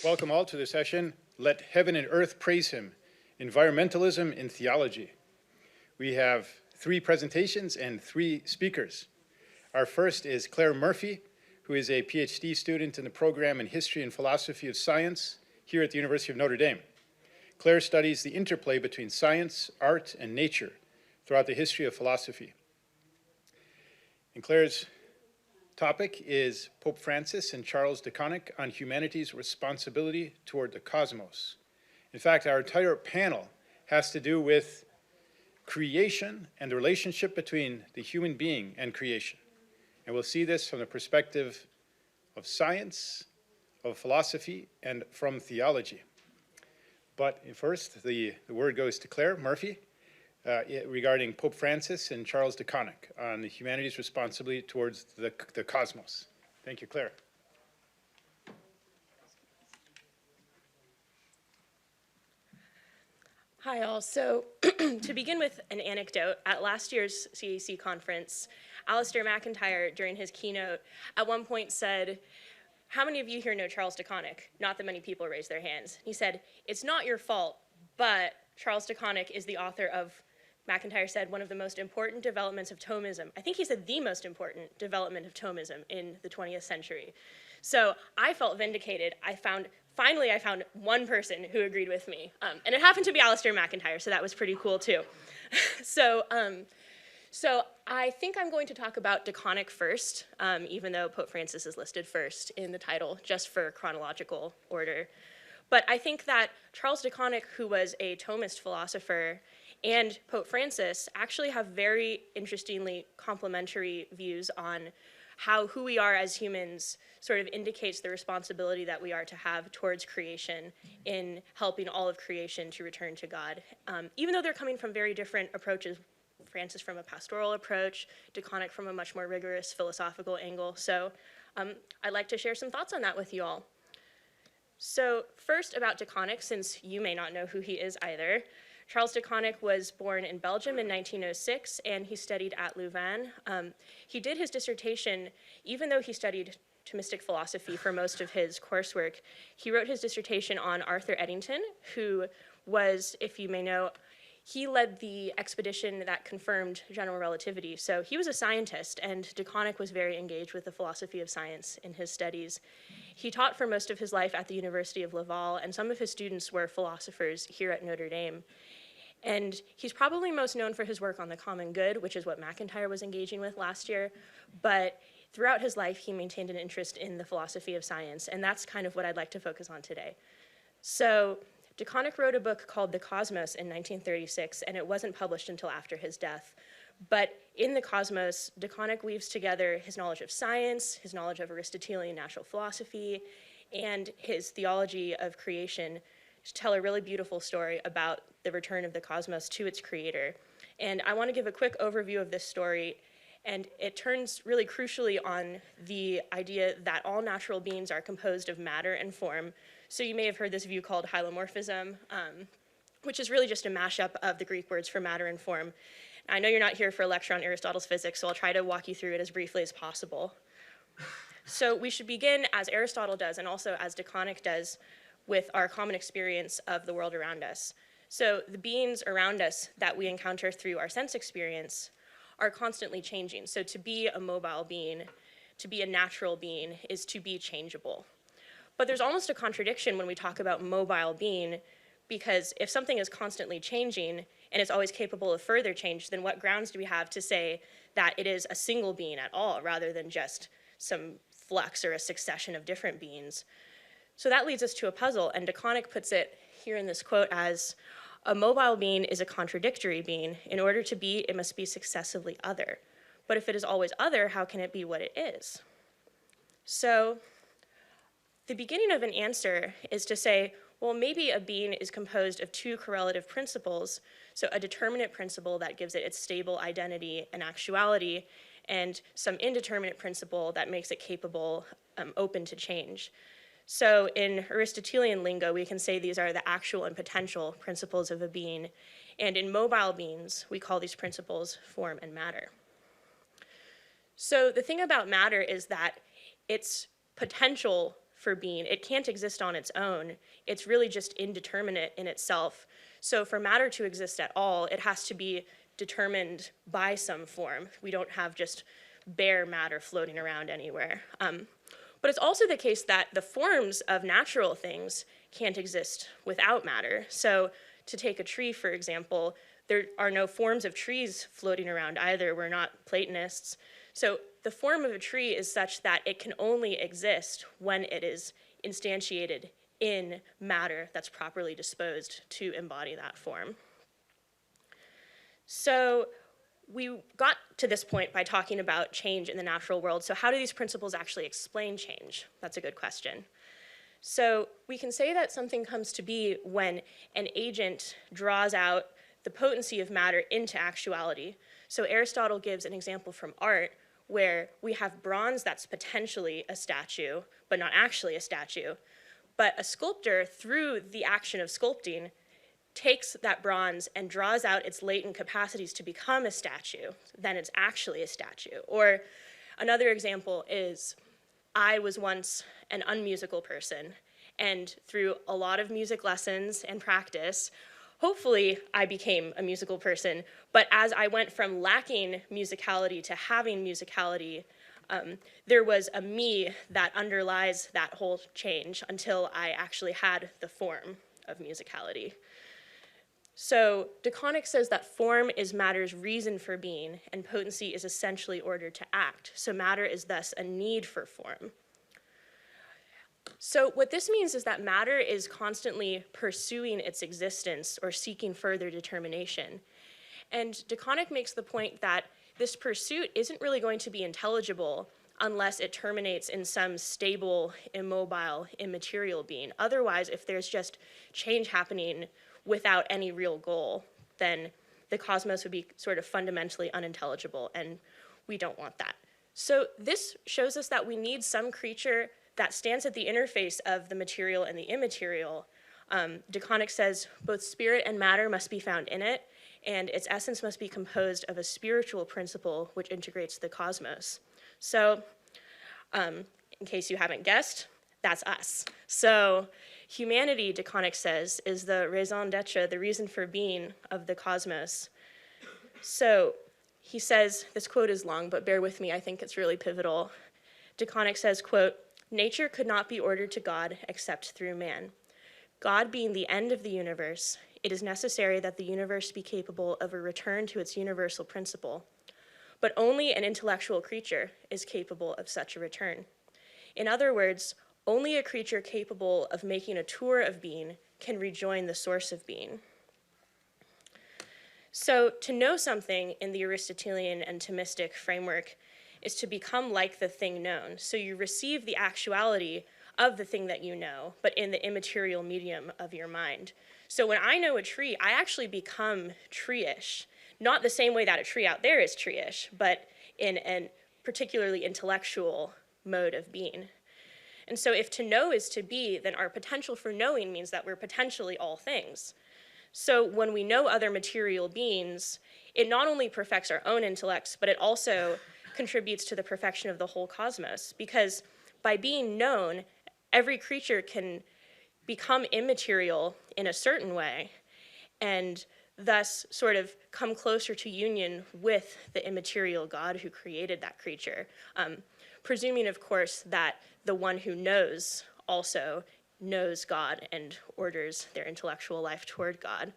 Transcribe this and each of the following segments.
Welcome all to the session, Let Heaven and Earth Praise Him, Environmentalism in Theology. We have 3 presentations and 3 speakers. Our first is Claire Murphy, who is a PhD student in the program in History and Philosophy of Science here at the University of Notre Dame. Claire studies the interplay between science, art, and nature throughout the history of philosophy. And Claire's topic is Pope Francis and Charles de Koninck on humanity's responsibility toward the cosmos. In fact, our entire panel has to do with creation and the relationship between the human being and creation. And we'll see this from the perspective of science, of philosophy, and from theology. But first, the word goes to Claire Murphy regarding Pope Francis and Charles de Koninck on the humanity's responsibility towards the cosmos. Thank you, Claire. Hi all. So to begin with an anecdote, at last year's CAC conference, Alistair McIntyre, during his keynote, at one point said, "How many of you here know Charles de Koninck?" Not that many people raised their hands. He said, "It's not your fault, but Charles de Koninck is the author of," McIntyre said, "one of the most important developments of Thomism." I think he said the most important development of Thomism in the 20th century. So I felt vindicated. Finally I found one person who agreed with me. And it happened to be Alistair McIntyre, so that was pretty cool too. So I think I'm going to talk about de Koninck first, even though Pope Francis is listed first in the title, just for chronological order. But I think that Charles de Koninck, who was a Thomist philosopher, and Pope Francis actually have very interestingly complementary views on how who we are as humans sort of indicates the responsibility that we are to have towards creation in helping all of creation to return to God. Even though they're coming from very different approaches, Francis from a pastoral approach, de Koninck from a much more rigorous philosophical angle. So I'd like to share some thoughts on that with you all. So first about de Koninck, since you may not know who he is either. Charles de Koninck was born in Belgium in 1906, and he studied at Louvain. He did his dissertation, even though he studied Thomistic philosophy for most of his coursework, he wrote his dissertation on Arthur Eddington, who was, if you may know, he led the expedition that confirmed general relativity. So he was a scientist, and de Koninck was very engaged with the philosophy of science in his studies. He taught for most of his life at the University of Laval, and some of his students were philosophers here at Notre Dame. And he's probably most known for his work on the common good, which is what McIntyre was engaging with last year. But throughout his life, he maintained an interest in the philosophy of science, and that's kind of what I'd like to focus on today. So de Koninck wrote a book called The Cosmos in 1936, and it wasn't published until after his death. But in The Cosmos, de Koninck weaves together his knowledge of science, his knowledge of Aristotelian natural philosophy, and his theology of creation to tell a really beautiful story about the return of the cosmos to its creator. And I want to give a quick overview of this story, and it turns really crucially on the idea that all natural beings are composed of matter and form. So you may have heard this view called hylomorphism, which is really just a mashup of the Greek words for matter and form. I know you're not here for a lecture on Aristotle's physics, so I'll try to walk you through it as briefly as possible. So we should begin, as Aristotle does, and also as de Koninck does, with our common experience of the world around us. So the beings around us that we encounter through our sense experience are constantly changing. So to be a mobile being, to be a natural being, is to be changeable. But there's almost a contradiction when we talk about mobile being, because if something is constantly changing and it's always capable of further change, then what grounds do we have to say that it is a single being at all, rather than just some flux or a succession of different beings? So that leads us to a puzzle, and de Koninck puts it here in this quote as, "A mobile being is a contradictory being. In order to be, it must be successively other. But if it is always other, how can it be what it is?" So the beginning of an answer is to say, well, maybe a being is composed of 2 correlative principles, so a determinate principle that gives it its stable identity and actuality, and some indeterminate principle that makes it capable, open to change. So in Aristotelian lingo, we can say these are the actual and potential principles of a being. And in mobile beings, we call these principles form and matter. So the thing about matter is that its potential for being. It can't exist on its own. It's really just indeterminate in itself. So for matter to exist at all, it has to be determined by some form. We don't have just bare matter floating around anywhere. But it's also the case that the forms of natural things can't exist without matter. So to take a tree, for example, there are no forms of trees floating around either. We're not Platonists. So the form of a tree is such that it can only exist when it is instantiated in matter that's properly disposed to embody that form. So we got to this point by talking about change in the natural world. So how do these principles actually explain change? That's a good question. So we can say that something comes to be when an agent draws out the potency of matter into actuality. So Aristotle gives an example from art where we have bronze that's potentially a statue, but not actually a statue. But a sculptor, through the action of sculpting, takes that bronze and draws out its latent capacities to become a statue. Then it's actually a statue. Or another example is, I was once an unmusical person, and through a lot of music lessons and practice, hopefully I became a musical person. But as I went from lacking musicality to having musicality, there was a me that underlies that whole change until I actually had the form of musicality. So de Koninck says that form is matter's reason for being, and potency is essentially ordered to act. So matter is thus a need for form. So what this means is that matter is constantly pursuing its existence or seeking further determination. And de Koninck makes the point that this pursuit isn't really going to be intelligible unless it terminates in some stable, immobile, immaterial being. Otherwise, if there's just change happening without any real goal, then the cosmos would be sort of fundamentally unintelligible, and we don't want that. So this shows us that we need some creature that stands at the interface of the material and the immaterial. De Koninck says both spirit and matter must be found in it, and its essence must be composed of a spiritual principle which integrates the cosmos. So, in case you haven't guessed, that's us. So humanity, de Koninck says, is the raison d'etre, the reason for being of the cosmos. So he says, this quote is long, but bear with me, I think it's really pivotal. De Koninck says, quote, "Nature could not be ordered to God except through man. God being the end of the universe, it is necessary that the universe be capable of a return to its universal principle. But only an intellectual creature is capable of such a return. In other words, only a creature capable of making a tour of being can rejoin the source of being." So to know something in the Aristotelian and Thomistic framework is to become like the thing known. So you receive the actuality of the thing that you know, but in the immaterial medium of your mind. So when I know a tree, I actually become tree-ish. Not the same way that a tree out there is tree-ish, but in a particularly intellectual mode of being. And so if to know is to be, then our potential for knowing means that we're potentially all things. So when we know other material beings, it not only perfects our own intellects, but it also contributes to the perfection of the whole cosmos. Because by being known, every creature can become immaterial in a certain way, and thus sort of come closer to union with the immaterial God who created that creature, presuming, of course, that the one who knows also knows God and orders their intellectual life toward God.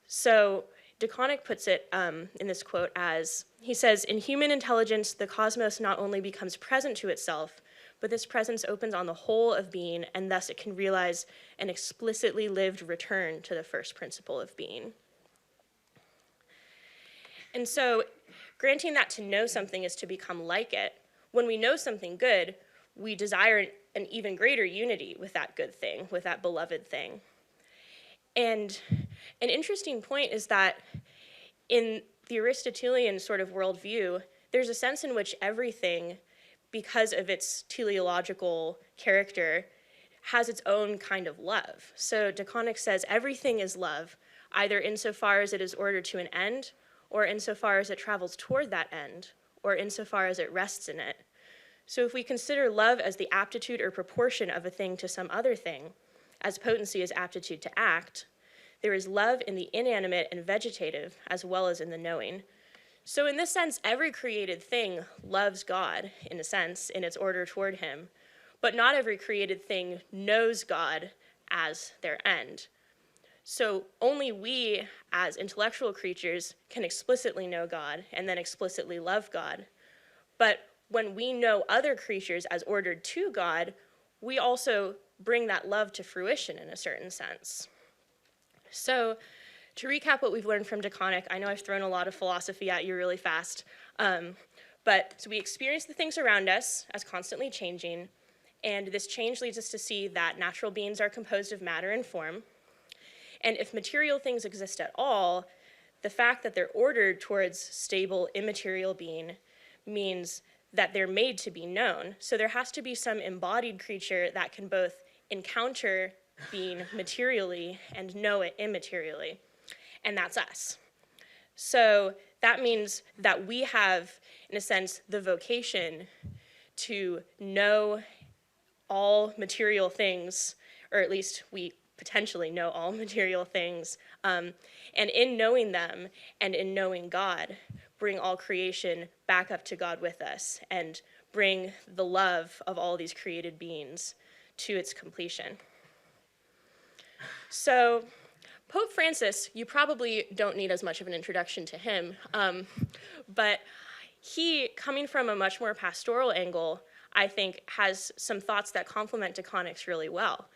So de Koninck puts it in this quote as, he says, "In human intelligence, the cosmos not only becomes present to itself, but this presence opens on the whole of being, and thus it can realize an explicitly lived return to the first principle of being." And so, granting that to know something is to become like it, when we know something good, we desire an even greater unity with that good thing, with that beloved thing. And an interesting point is that in the Aristotelian sort of worldview, there's a sense in which everything, because of its teleological character, has its own kind of love. So de Koninck says everything is love, either insofar as it is ordered to an end, or insofar as it travels toward that end, or insofar as it rests in it. So if we consider love as the aptitude or proportion of a thing to some other thing, as potency is aptitude to act, there is love in the inanimate and vegetative as well as in the knowing. So in this sense, every created thing loves God, in a sense, in its order toward him, but not every created thing knows God as their end. So only we, as intellectual creatures, can explicitly know God and then explicitly love God. But when we know other creatures as ordered to God, we also bring that love to fruition in a certain sense. So to recap what we've learned from Koninck, I know I've thrown a lot of philosophy at you really fast, so we experience the things around us as constantly changing, and this change leads us to see that natural beings are composed of matter and form. And if material things exist at all, the fact that they're ordered towards stable, immaterial being means that they're made to be known. So there has to be some embodied creature that can both encounter being materially and know it immaterially. And that's us. So that means that we have, in a sense, the vocation to know all material things, or at least we potentially know all material things, and in knowing them and in knowing God, bring all creation back up to God with us and bring the love of all these created beings to its completion. So Pope Francis, you probably don't need as much of an introduction to him, but he, coming from a much more pastoral angle, I think has some thoughts that complement Koninck's really well.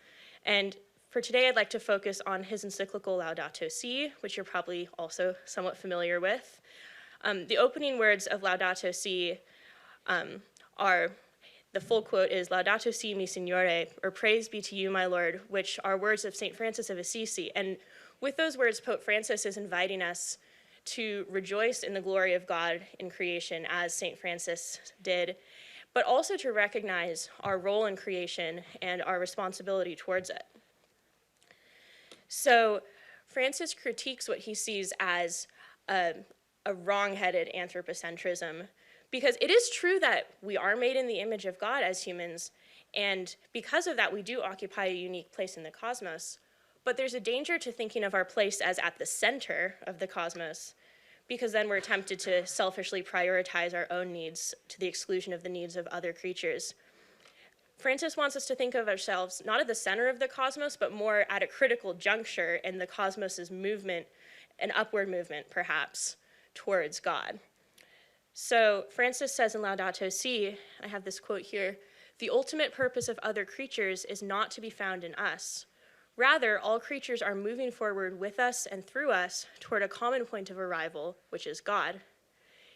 And for today, I'd like to focus on his encyclical Laudato Si, which you're probably also somewhat familiar with. The opening words of Laudato Si are, the full quote is, Laudato Si mi Signore, or praise be to you, my Lord, which are words of St. Francis of Assisi. And with those words, Pope Francis is inviting us to rejoice in the glory of God in creation, as St. Francis did, but also to recognize our role in creation and our responsibility towards it. So Francis critiques what he sees as a wrong-headed anthropocentrism, because it is true that we are made in the image of God as humans, and because of that, we do occupy a unique place in the cosmos. But there's a danger to thinking of our place as at the center of the cosmos, because then we're tempted to selfishly prioritize our own needs to the exclusion of the needs of other creatures. Francis wants us to think of ourselves not at the center of the cosmos, but more at a critical juncture in the cosmos's movement, an upward movement, perhaps, towards God. So Francis says in Laudato Si, I have this quote here, "The ultimate purpose of other creatures is not to be found in us. Rather, all creatures are moving forward with us and through us toward a common point of arrival, which is God.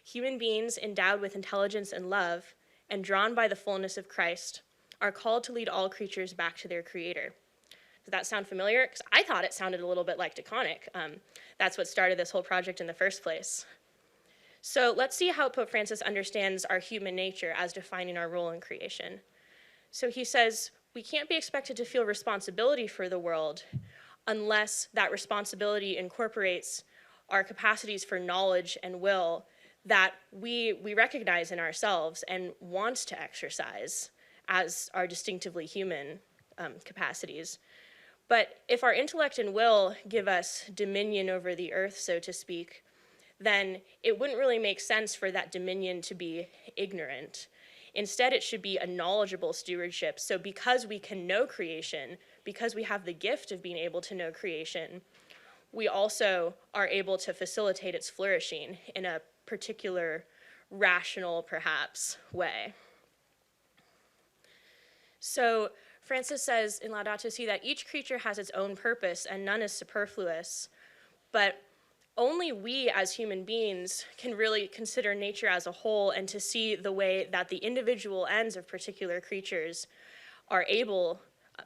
Human beings endowed with intelligence and love, and drawn by the fullness of Christ, are called to lead all creatures back to their Creator." Does that sound familiar? Because I thought it sounded a little bit like Koninck. That's what started this whole project in the first place. So let's see how Pope Francis understands our human nature as defining our role in creation. So he says, we can't be expected to feel responsibility for the world unless that responsibility incorporates our capacities for knowledge and will that we recognize in ourselves and want to exercise as our distinctively human capacities. But if our intellect and will give us dominion over the earth, so to speak, then it wouldn't really make sense for that dominion to be ignorant. Instead, it should be a knowledgeable stewardship. So because we can know creation, because we have the gift of being able to know creation, we also are able to facilitate its flourishing in a particular, rational, perhaps, way. So Francis says in Laudato Si that each creature has its own purpose and none is superfluous, but only we as human beings can really consider nature as a whole and to see the way that the individual ends of particular creatures are able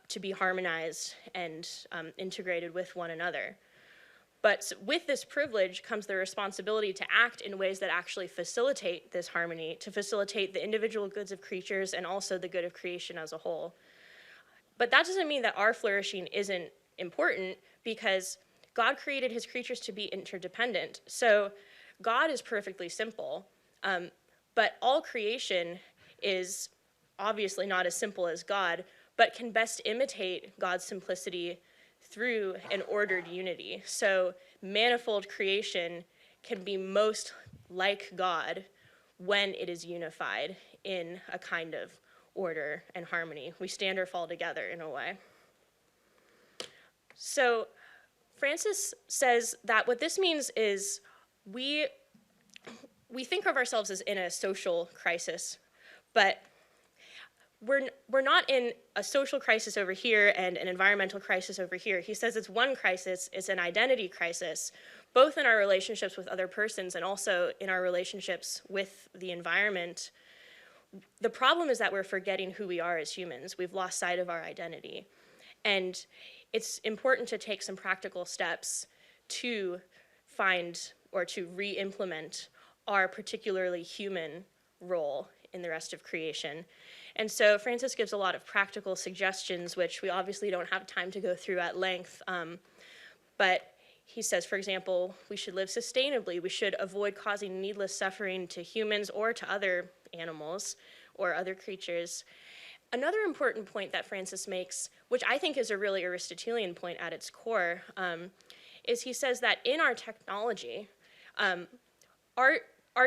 to be harmonized and integrated with one another. But with this privilege comes the responsibility to act in ways that actually facilitate this harmony, to facilitate the individual goods of creatures and also the good of creation as a whole. But that doesn't mean that our flourishing isn't important, because God created his creatures to be interdependent. So God is perfectly simple, but all creation is obviously not as simple as God, but can best imitate God's simplicity through an ordered unity. So manifold creation can be most like God when it is unified in a kind of order and harmony. We stand or fall together in a way. So Francis says that what this means is we think of ourselves as in a social crisis, but we're not in a social crisis over here and an environmental crisis over here. He says it's one crisis, it's an identity crisis, both in our relationships with other persons and also in our relationships with the environment. The problem is that we're forgetting who we are as humans. We've lost sight of our identity. And it's important to take some practical steps to find or to re-implement our particularly human role in the rest of creation. And so Francis gives a lot of practical suggestions, which we obviously don't have time to go through at length. But he says, for example, we should live sustainably. We should avoid causing needless suffering to humans or to other animals or other creatures. Another important point that Francis makes, which I think is a really Aristotelian point at its core, is he says that in our technology, art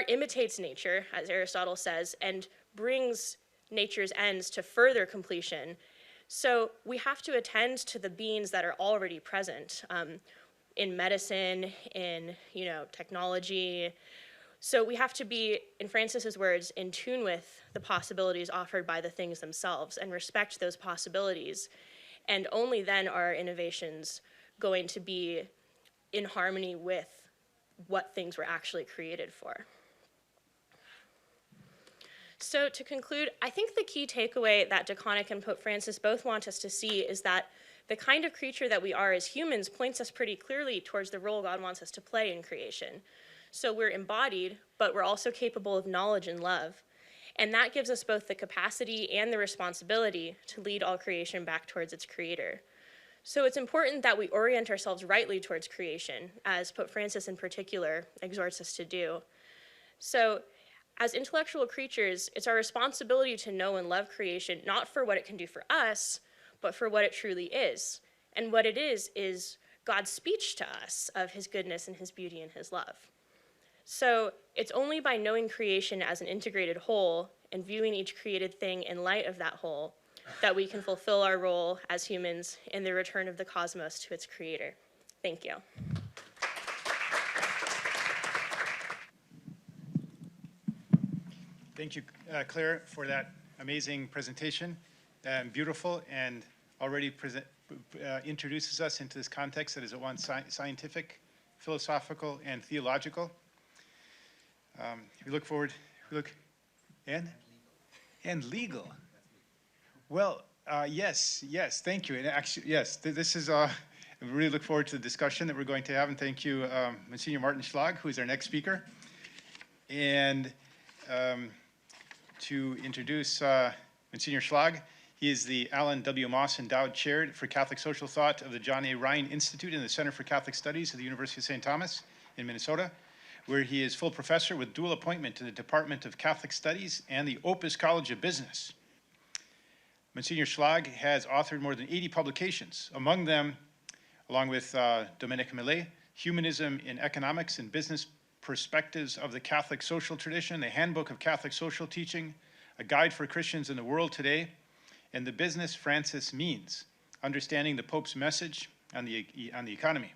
imitates nature, as Aristotle says, and brings nature's ends to further completion. So we have to attend to the beings that are already present in medicine, in technology. So we have to be, in Francis's words, in tune with the possibilities offered by the things themselves and respect those possibilities. And only then are innovations going to be in harmony with what things were actually created for. So to conclude, I think the key takeaway that de Koninck and Pope Francis both want us to see is that the kind of creature that we are as humans points us pretty clearly towards the role God wants us to play in creation. So we're embodied, but we're also capable of knowledge and love. And that gives us both the capacity and the responsibility to lead all creation back towards its creator. So it's important that we orient ourselves rightly towards creation, as Pope Francis in particular exhorts us to do. So as intellectual creatures, it's our responsibility to know and love creation, not for what it can do for us, but for what it truly is. And what it is God's speech to us of his goodness and his beauty and his love. So it's only by knowing creation as an integrated whole and viewing each created thing in light of that whole that we can fulfill our role as humans in the return of the cosmos to its creator. Thank you. Thank you, Claire, for that amazing presentation. Beautiful, and already introduces us into this context that is at once scientific, philosophical, and theological. We look forward, and legal. Well, yes, thank you. And actually, yes, this is, I really look forward to the discussion that we're going to have, and thank you, Monsignor Martin Schlag, who is our next speaker. And to introduce Monsignor Schlag, he is the Alan W. Moss Endowed Chair for Catholic Social Thought of the John A. Ryan Institute in the Center for Catholic Studies at the University of St. Thomas in Minnesota, where he is full professor with dual appointment to the Department of Catholic Studies and the Opus College of Business. Monsignor Schlag has authored more than 80 publications, among them, along with Dominic Millet, Humanism in Economics and Business Perspectives of the Catholic Social Tradition, the Handbook of Catholic Social Teaching, A Guide for Christians in the World Today, and The Business Francis Means, Understanding the Pope's Message on the Economy.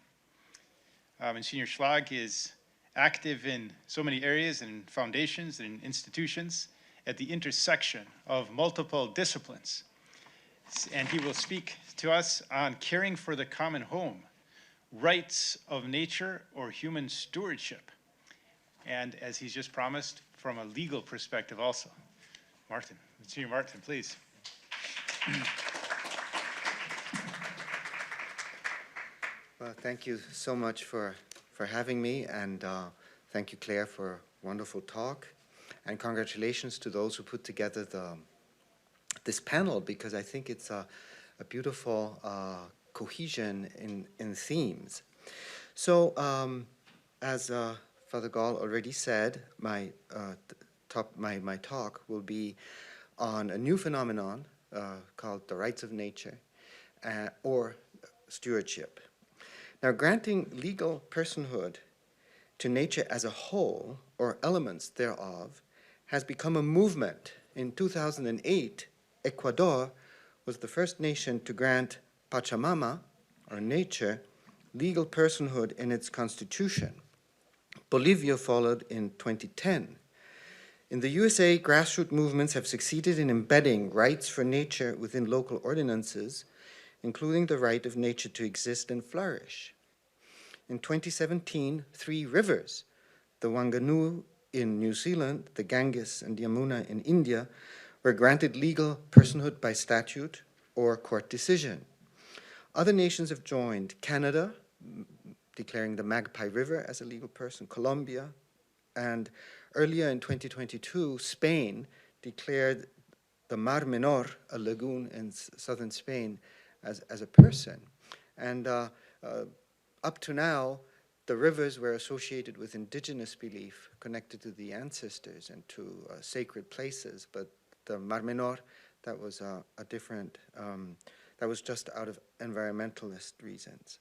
Monsignor Schlag is active in so many areas and foundations and institutions at the intersection of multiple disciplines. And he will speak to us on caring for the common home, rights of nature or human stewardship, and as he's just promised, from a legal perspective also. Martin, Monsignor Martin, please. Well, thank you so much for having me, and thank you, Claire, for a wonderful talk. And congratulations to those who put together this panel, because I think it's a beautiful cohesion in themes. So, as Father Gall already said, my talk will be on a new phenomenon called the rights of nature or stewardship. Now, granting legal personhood to nature as a whole or elements thereof has become a movement. In 2008, Ecuador was the first nation to grant Pachamama, or nature, legal personhood in its constitution. Bolivia followed in 2010. In the USA, grassroots movements have succeeded in embedding rights for nature within local ordinances, including the right of nature to exist and flourish. In 2017, 3 rivers, the Wanganui in New Zealand, the Ganges and the Yamuna in India, were granted legal personhood by statute or court decision. Other nations have joined: Canada, declaring the Magpie River as a legal person, Colombia, and earlier in 2022, Spain declared the Mar Menor, a lagoon in southern Spain, as a person. And up to now, the rivers were associated with indigenous belief, connected to the ancestors and to sacred places, but the Mar Menor, that was a different, that was just out of environmentalist reasons.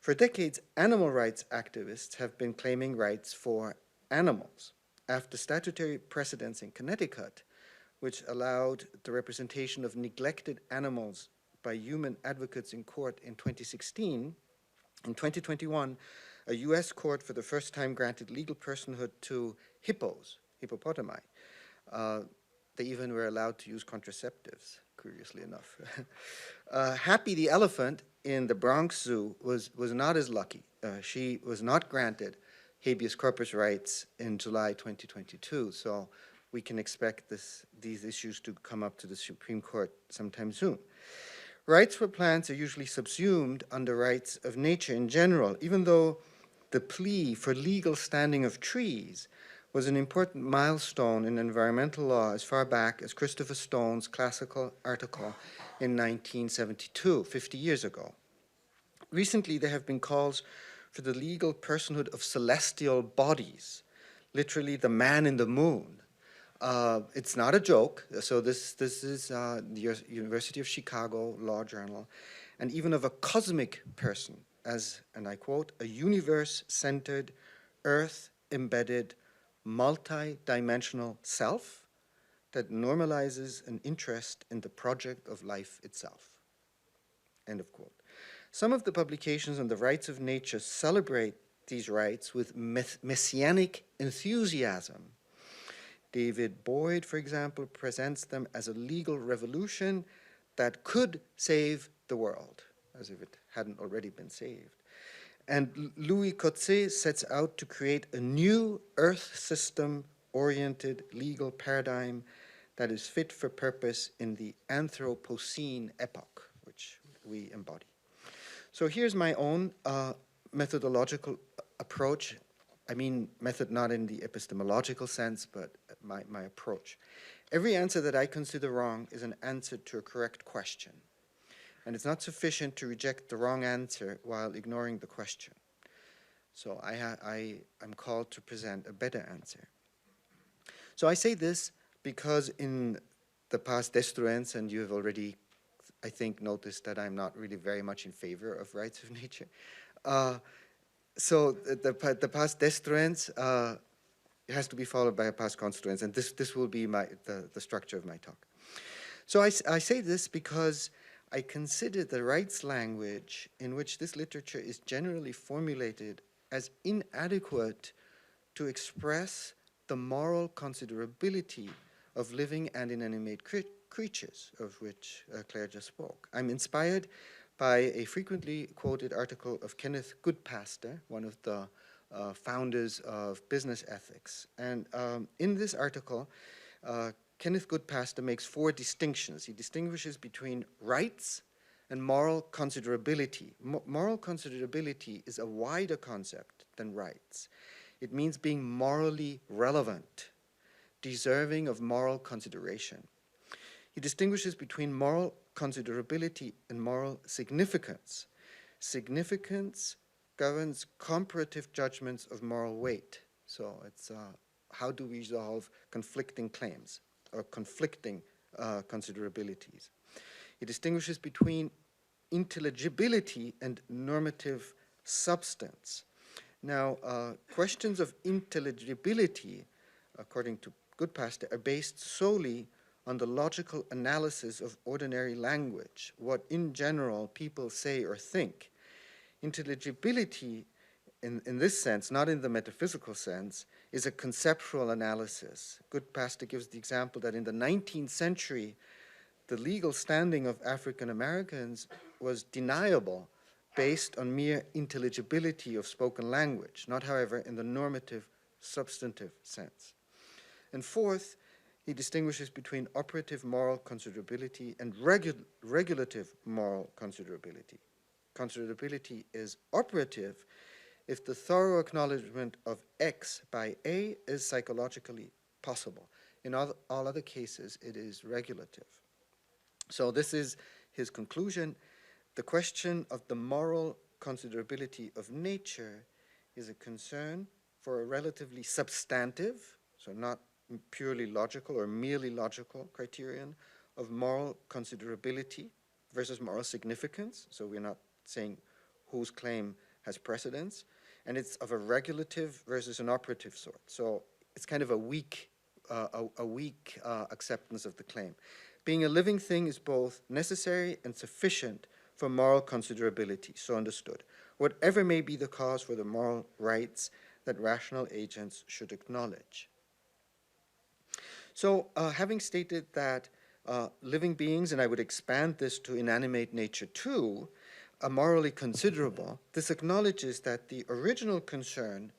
For decades, animal rights activists have been claiming rights for animals after statutory precedents in Connecticut, which allowed the representation of neglected animals by human advocates in court in 2016. In 2021, a US court for the first time granted legal personhood to hippos, hippopotami. They even were allowed to use contraceptives, curiously enough. Happy the elephant in the Bronx Zoo was not as lucky. She was not granted habeas corpus rights in July 2022, so we can expect these issues to come up to the Supreme Court sometime soon. Rights for plants are usually subsumed under rights of nature in general, even though the plea for legal standing of trees was an important milestone in environmental law as far back as Christopher Stone's classical article in 1972, 50 years ago. Recently, there have been calls for the legal personhood of celestial bodies, literally the man in the moon. It's not a joke. So this is the University of Chicago Law Journal, and even of a cosmic person as, and I quote, a universe-centered, earth-embedded, multi-dimensional self that normalizes an interest in the project of life itself. End of quote. Some of the publications on the rights of nature celebrate these rights with messianic enthusiasm. David Boyd, for example, presents them as a legal revolution that could save the world, as if it hadn't already been saved. And Louis Coetzee sets out to create a new Earth system-oriented legal paradigm that is fit for purpose in the Anthropocene epoch, which we embody. So here's my own methodological approach. I mean method not in the epistemological sense, but my approach. Every answer that I consider wrong is an answer to a correct question. And it's not sufficient to reject the wrong answer while ignoring the question. So I'm called to present a better answer. So I say this because in the past destruence, and you have already, I think, noticed that I'm not really very much in favor of rights of nature. So the past destruence has to be followed by a past constituence, and this will be the structure of my talk. So I say this because I consider the rights language in which this literature is generally formulated as inadequate to express the moral considerability of living and inanimate creatures, of which Claire just spoke. I'm inspired by a frequently quoted article of Kenneth Goodpaster, one of the founders of business ethics. And in this article, Kenneth Goodpaster makes 4 distinctions. He distinguishes between rights and moral considerability. Moral considerability is a wider concept than rights. It means being morally relevant, deserving of moral consideration. He distinguishes between moral considerability and moral significance. Significance governs comparative judgments of moral weight. So it's how do we resolve conflicting claims or conflicting considerabilities. He distinguishes between intelligibility and normative substance. Now, questions of intelligibility, according to Goodpaster, are based solely on the logical analysis of ordinary language, what in general people say or think. Intelligibility, in this sense, not in the metaphysical sense, is a conceptual analysis. Goodpaster gives the example that in the 19th century, the legal standing of African Americans was deniable based on mere intelligibility of spoken language, not, however, in the normative, substantive sense. And fourth, he distinguishes between operative moral considerability and regulative moral considerability. Considerability is operative if the thorough acknowledgement of X by A is psychologically possible. In all other cases, it is regulative. So this is his conclusion. The question of the moral considerability of nature is a concern for a relatively substantive, so not purely logical or merely logical criterion of moral considerability versus moral significance. So we're not saying whose claim has precedence. And it's of a regulative versus an operative sort. So it's kind of a weak acceptance of the claim. Being a living thing is both necessary and sufficient for moral considerability, so understood, whatever may be the cause for the moral rights that rational agents should acknowledge. So having stated that living beings, and I would expand this to inanimate nature too, are morally considerable, this acknowledges that the original concern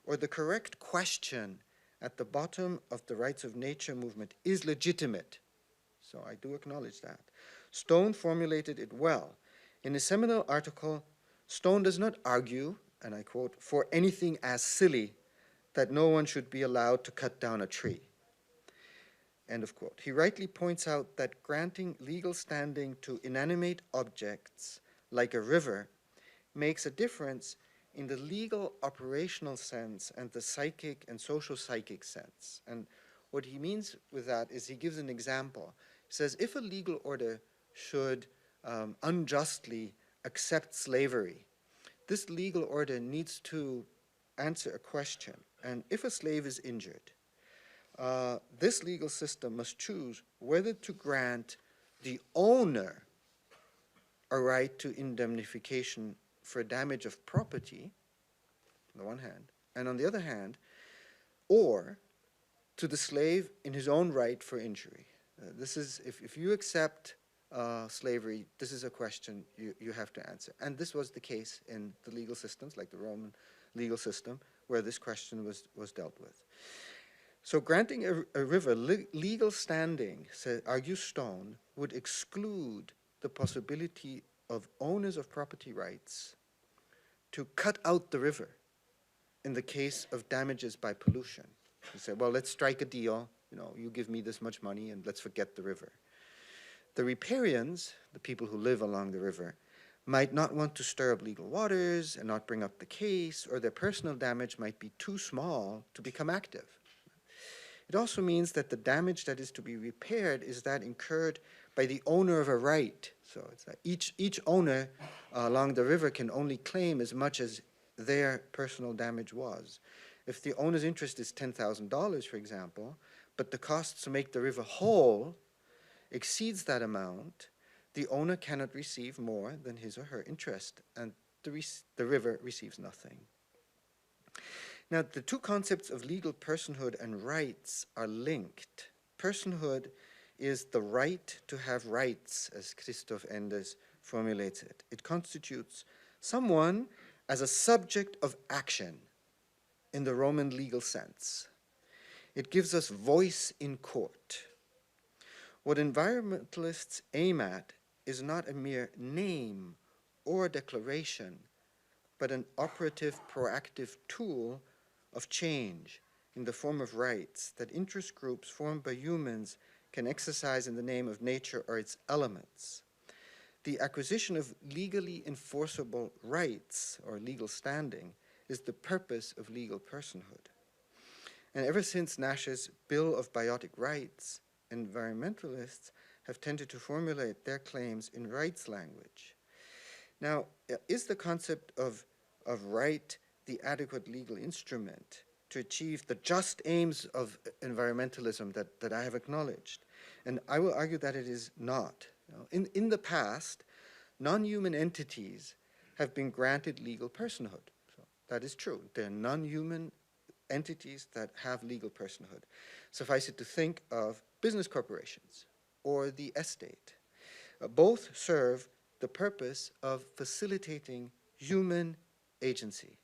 or the correct question at the bottom of the rights of nature movement is legitimate. So I do acknowledge that. Stone formulated it well. In a seminal article, Stone does not argue, and I quote, for anything as silly that no one should be allowed to cut down a tree. End of quote. He rightly points out that granting legal standing to inanimate objects like a river makes a difference in the legal operational sense and the psychic and social psychic sense. And what he means with that is he gives an example. He says if a legal order should unjustly accept slavery, this legal order needs to answer a question. And if a slave is injured, this legal system must choose whether to grant the owner a right to indemnification for damage of property, on the one hand, and on the other hand, or to the slave in his own right for injury. This is, if you accept slavery, this is a question you have to answer. And this was the case in the legal systems, like the Roman legal system, where this question was dealt with. So granting a river legal standing, argues Stone, would exclude the possibility of owners of property rights to cut out the river in the case of damages by pollution. You say, well, let's strike a deal, you give me this much money and let's forget the river. The riparians, the people who live along the river, might not want to stir up legal waters and not bring up the case, or their personal damage might be too small to become active. It also means that the damage that is to be repaired is that incurred by the owner of a right. So it's that each owner along the river can only claim as much as their personal damage was. If the owner's interest is $10,000, for example, but the costs to make the river whole exceeds that amount, the owner cannot receive more than his or her interest, and the river receives nothing. Now, the two concepts of legal personhood and rights are linked. Personhood is the right to have rights, as Christoph Enders formulates it. It constitutes someone as a subject of action in the Roman legal sense. It gives us voice in court. What environmentalists aim at is not a mere name or declaration, but an operative, proactive tool of change in the form of rights that interest groups formed by humans can exercise in the name of nature or its elements. The acquisition of legally enforceable rights or legal standing is the purpose of legal personhood. And ever since Nash's Bill of Biotic Rights environmentalists have tended to formulate their claims in rights language. Now, is the concept of right the adequate legal instrument to achieve the just aims of environmentalism that I have acknowledged? And I will argue that it is not. In the past, non-human entities have been granted legal personhood. So that is true. There are non-human entities that have legal personhood. Suffice it to think of business corporations or the estate. Both serve the purpose of facilitating human agency.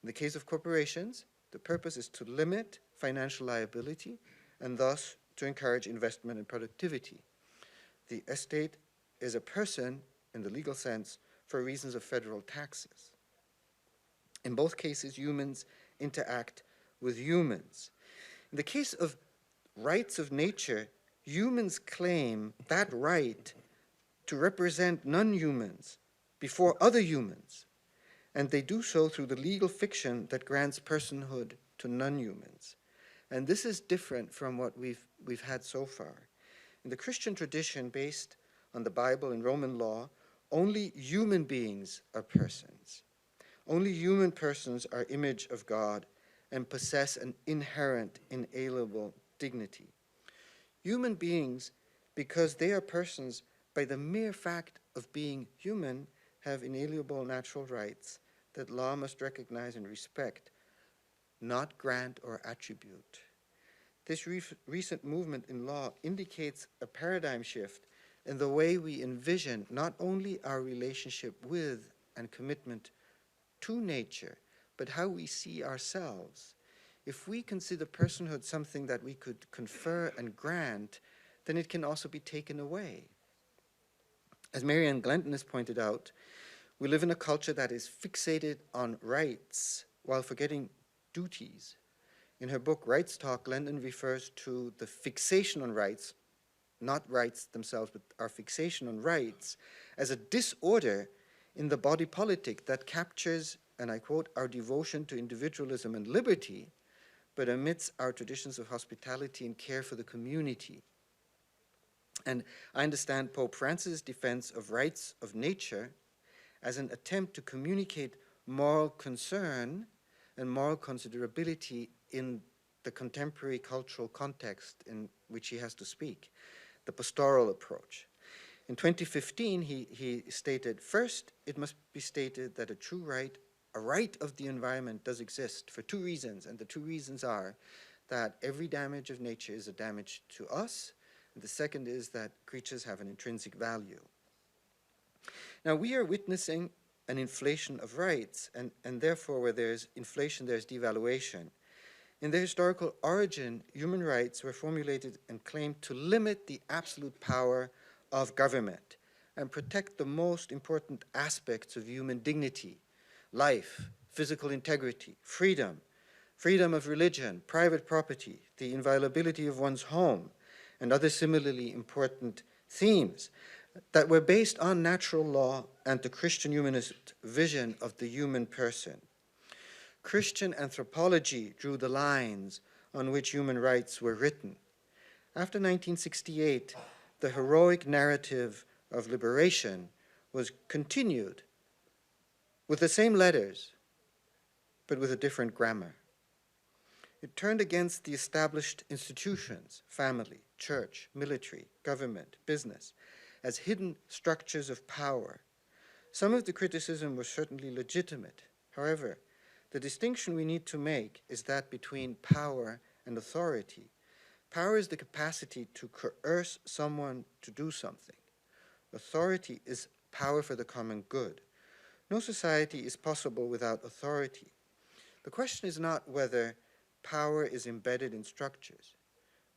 In the case of corporations, the purpose is to limit financial liability and thus to encourage investment and productivity. The estate is a person, in the legal sense, for reasons of federal taxes. In both cases, humans interact with humans. In the case of rights of nature, humans claim that right to represent non-humans before other humans, and they do so through the legal fiction that grants personhood to non-humans. And this is different from what we've had so far. In the Christian tradition based on the Bible and Roman law, only human beings are persons. Only human persons are image of God and possess an inherent, inalienable dignity. Human beings, because they are persons, by the mere fact of being human, have inalienable natural rights that law must recognize and respect, not grant or attribute. This recent movement in law indicates a paradigm shift in the way we envision not only our relationship with and commitment to nature, but how we see ourselves. If we consider personhood something that we could confer and grant, then it can also be taken away. As Marianne Glenton has pointed out, we live in a culture that is fixated on rights while forgetting duties. In her book, Rights Talk, Glenton refers to the fixation on rights, not rights themselves, but our fixation on rights, as a disorder in the body politic that captures, and I quote, our devotion to individualism and liberty, but omits our traditions of hospitality and care for the community. And I understand Pope Francis' defense of rights of nature as an attempt to communicate moral concern and moral considerability in the contemporary cultural context in which he has to speak, the pastoral approach. In 2015, he stated, first, it must be stated that a right of the environment does exist for two reasons, and the two reasons are that every damage of nature is a damage to us, and the second is that creatures have an intrinsic value. Now, we are witnessing an inflation of rights, and therefore where there's inflation, there's devaluation. In their historical origin, human rights were formulated and claimed to limit the absolute power of government and protect the most important aspects of human dignity: life, physical integrity, freedom, freedom of religion, private property, the inviolability of one's home, and other similarly important themes that were based on natural law and the Christian humanist vision of the human person. Christian anthropology drew the lines on which human rights were written. After 1968, the heroic narrative of liberation was continued with the same letters, but with a different grammar. It turned against the established institutions, family, church, military, government, business, as hidden structures of power. Some of the criticism was certainly legitimate. However, the distinction we need to make is that between power and authority. Power is the capacity to coerce someone to do something. Authority is power for the common good. No society is possible without authority. The question is not whether power is embedded in structures,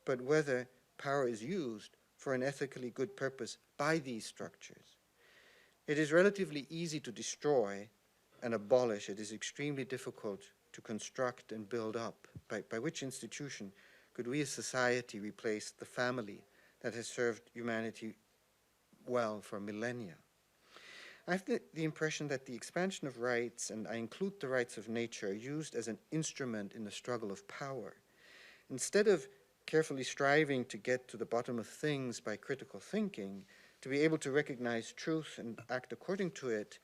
but whether power is used for an ethically good purpose by these structures. It is relatively easy to destroy and abolish. It is extremely difficult to construct and build up. By which institution could we as society replace the family that has served humanity well for millennia? I have the impression that the expansion of rights, and I include the rights of nature, are used as an instrument in the struggle of power. Instead of carefully striving to get to the bottom of things by critical thinking, to be able to recognize truth and act according to it,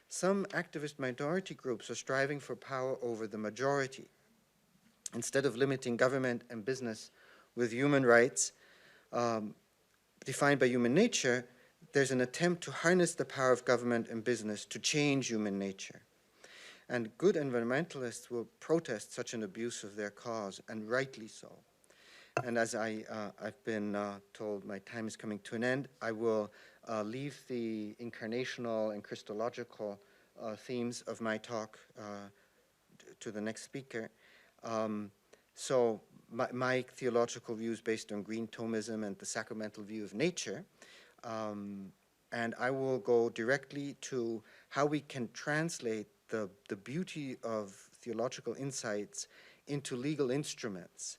some activist minority groups are striving for power over the majority. Instead of limiting government and business with human rights defined by human nature, there's an attempt to harness the power of government and business to change human nature. And good environmentalists will protest such an abuse of their cause, and rightly so. And as I've been told my time is coming to an end, I will leave the incarnational and Christological themes of my talk to the next speaker. So my theological views based on green Thomism and the sacramental view of nature. And I will go directly to how we can translate the beauty of theological insights into legal instruments.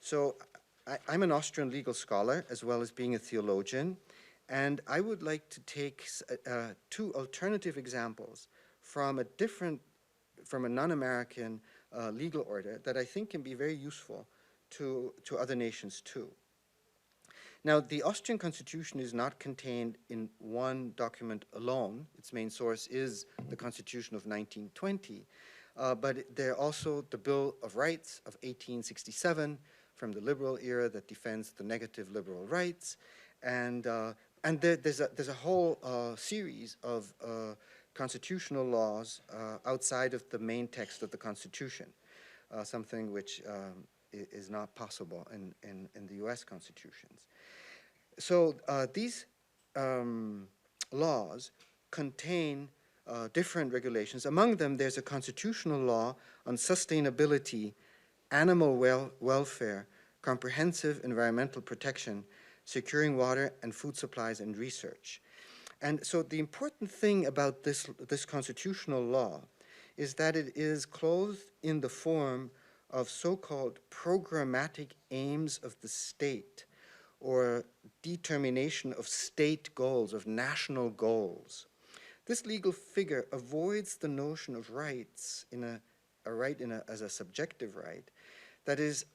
So I'm an Austrian legal scholar as well as being a theologian, and I would like to take two alternative examples from a non-American legal order that I think can be very useful to other nations too. Now, the Austrian Constitution is not contained in one document alone. Its main source is the Constitution of 1920, but there are also the Bill of Rights of 1867 from the liberal era that defends the negative liberal rights, and there's a whole series of constitutional laws outside of the main text of the Constitution, something which is not possible in the US constitutions. So these laws contain different regulations. Among them, there's a constitutional law on sustainability, animal welfare, comprehensive environmental protection, securing water and food supplies, and research. And so the important thing about this constitutional law is that it is clothed in the form of so-called programmatic aims of the state, or determination of state goals, of national goals. This legal figure avoids the notion of rights as a subjective right, that is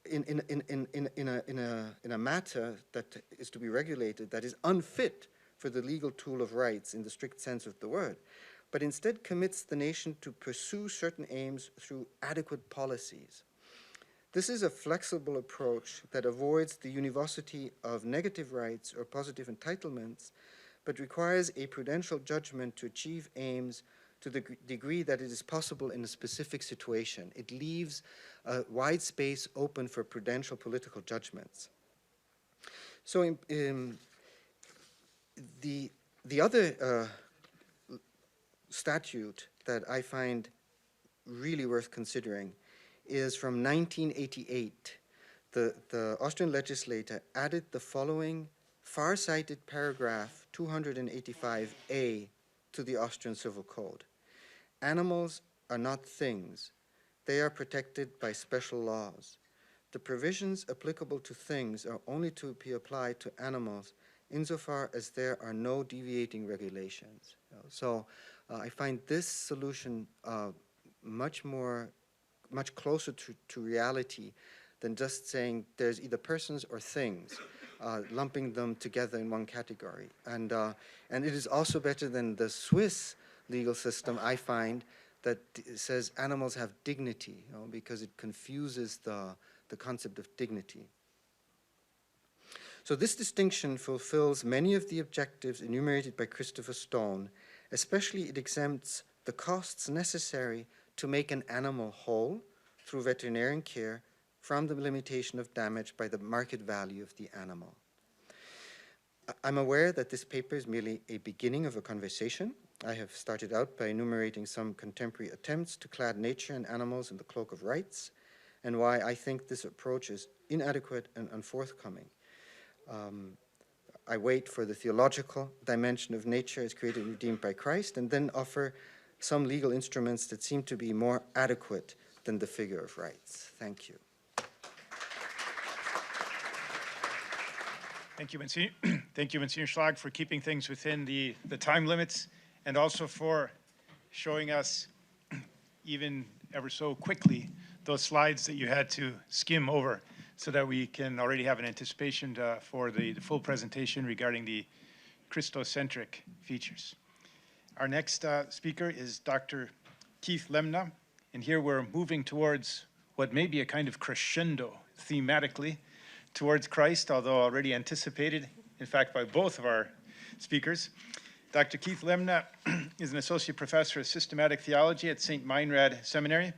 in a matter that is to be regulated, that is unfit for the legal tool of rights in the strict sense of the word, but instead commits the nation to pursue certain aims through adequate policies. This is a flexible approach that avoids the univocity of negative rights or positive entitlements, but requires a prudential judgment to achieve aims to the degree that it is possible in a specific situation. It leaves a wide space open for prudential political judgments. So the other statute that I find really worth considering is from 1988. The Austrian legislator added the following far-sighted paragraph 285A to the Austrian Civil Code. Animals are not things. They are protected by special laws. The provisions applicable to things are only to be applied to animals insofar as there are no deviating regulations. So I find this solution much closer to reality than just saying there's either persons or things, lumping them together in one category. And it is also better than the Swiss legal system, I find, that says animals have dignity, because it confuses the concept of dignity. So this distinction fulfills many of the objectives enumerated by Christopher Stone. Especially, it exempts the costs necessary to make an animal whole through veterinarian care from the limitation of damage by the market value of the animal. I'm aware that this paper is merely a beginning of a conversation. I have started out by enumerating some contemporary attempts to clad nature and animals in the cloak of rights, and why I think this approach is inadequate and unforthcoming. I wait for the theological dimension of nature as created and redeemed by Christ, and then offer some legal instruments that seem to be more adequate than the figure of rights. Thank you. Thank you, Monsignor. Thank you, Monsignor Schlag, for keeping things within the time limits, and also for showing us, even ever so quickly, those slides that you had to skim over. so that we can already have an anticipation for the full presentation regarding the Christocentric features. Our next speaker is Dr. Keith Lemna, and here we're moving towards what may be a kind of crescendo thematically towards Christ, although already anticipated, in fact, by both of our speakers. Dr. Keith Lemna is an associate professor of systematic theology at St. Meinrad Seminary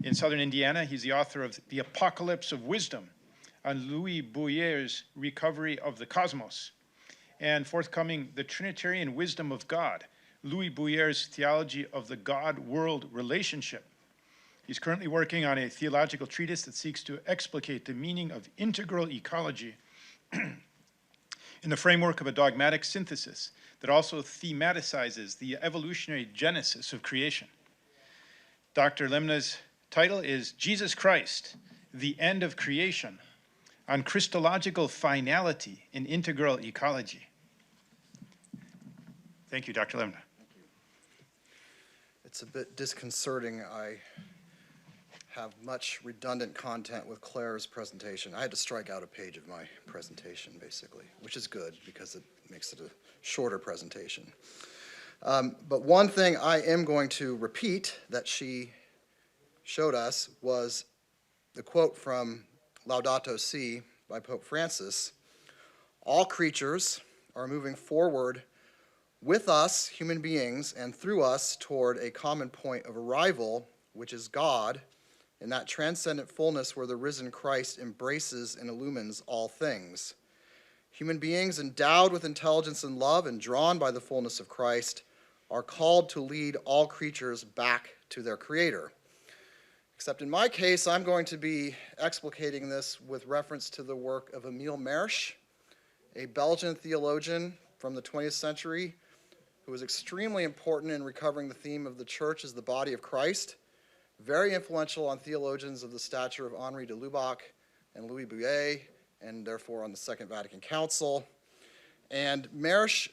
in southern Indiana. He's the author of The Apocalypse of Wisdom on Louis Bouiller's Recovery of the Cosmos, and forthcoming The Trinitarian Wisdom of God, Louis Bouiller's Theology of the God-World Relationship. He's currently working on a theological treatise that seeks to explicate the meaning of integral ecology in the framework of a dogmatic synthesis that also thematicizes the evolutionary genesis of creation. Dr. Lemna's title is Jesus Christ, the End of Creation, on Christological Finality in Integral Ecology. Thank you, Dr. Lemna. It's a bit disconcerting. I have much redundant content with Claire's presentation. I had to strike out a page of my presentation, basically, which is good because it makes it a shorter presentation. But one thing I am going to repeat that she showed us was the quote from Laudato Si by Pope Francis: "All creatures are moving forward with us, human beings, and through us toward a common point of arrival, which is God, in that transcendent fullness where the risen Christ embraces and illumines all things. Human beings endowed with intelligence and love and drawn by the fullness of Christ are called to lead all creatures back to their Creator." Except in my case, I'm going to be explicating this with reference to the work of Emile Mersch, a Belgian theologian from the 20th century who was extremely important in recovering the theme of the church as the body of Christ, very influential on theologians of the stature of Henri de Lubac and Louis Bouillet, and therefore on the Second Vatican Council. And Mersch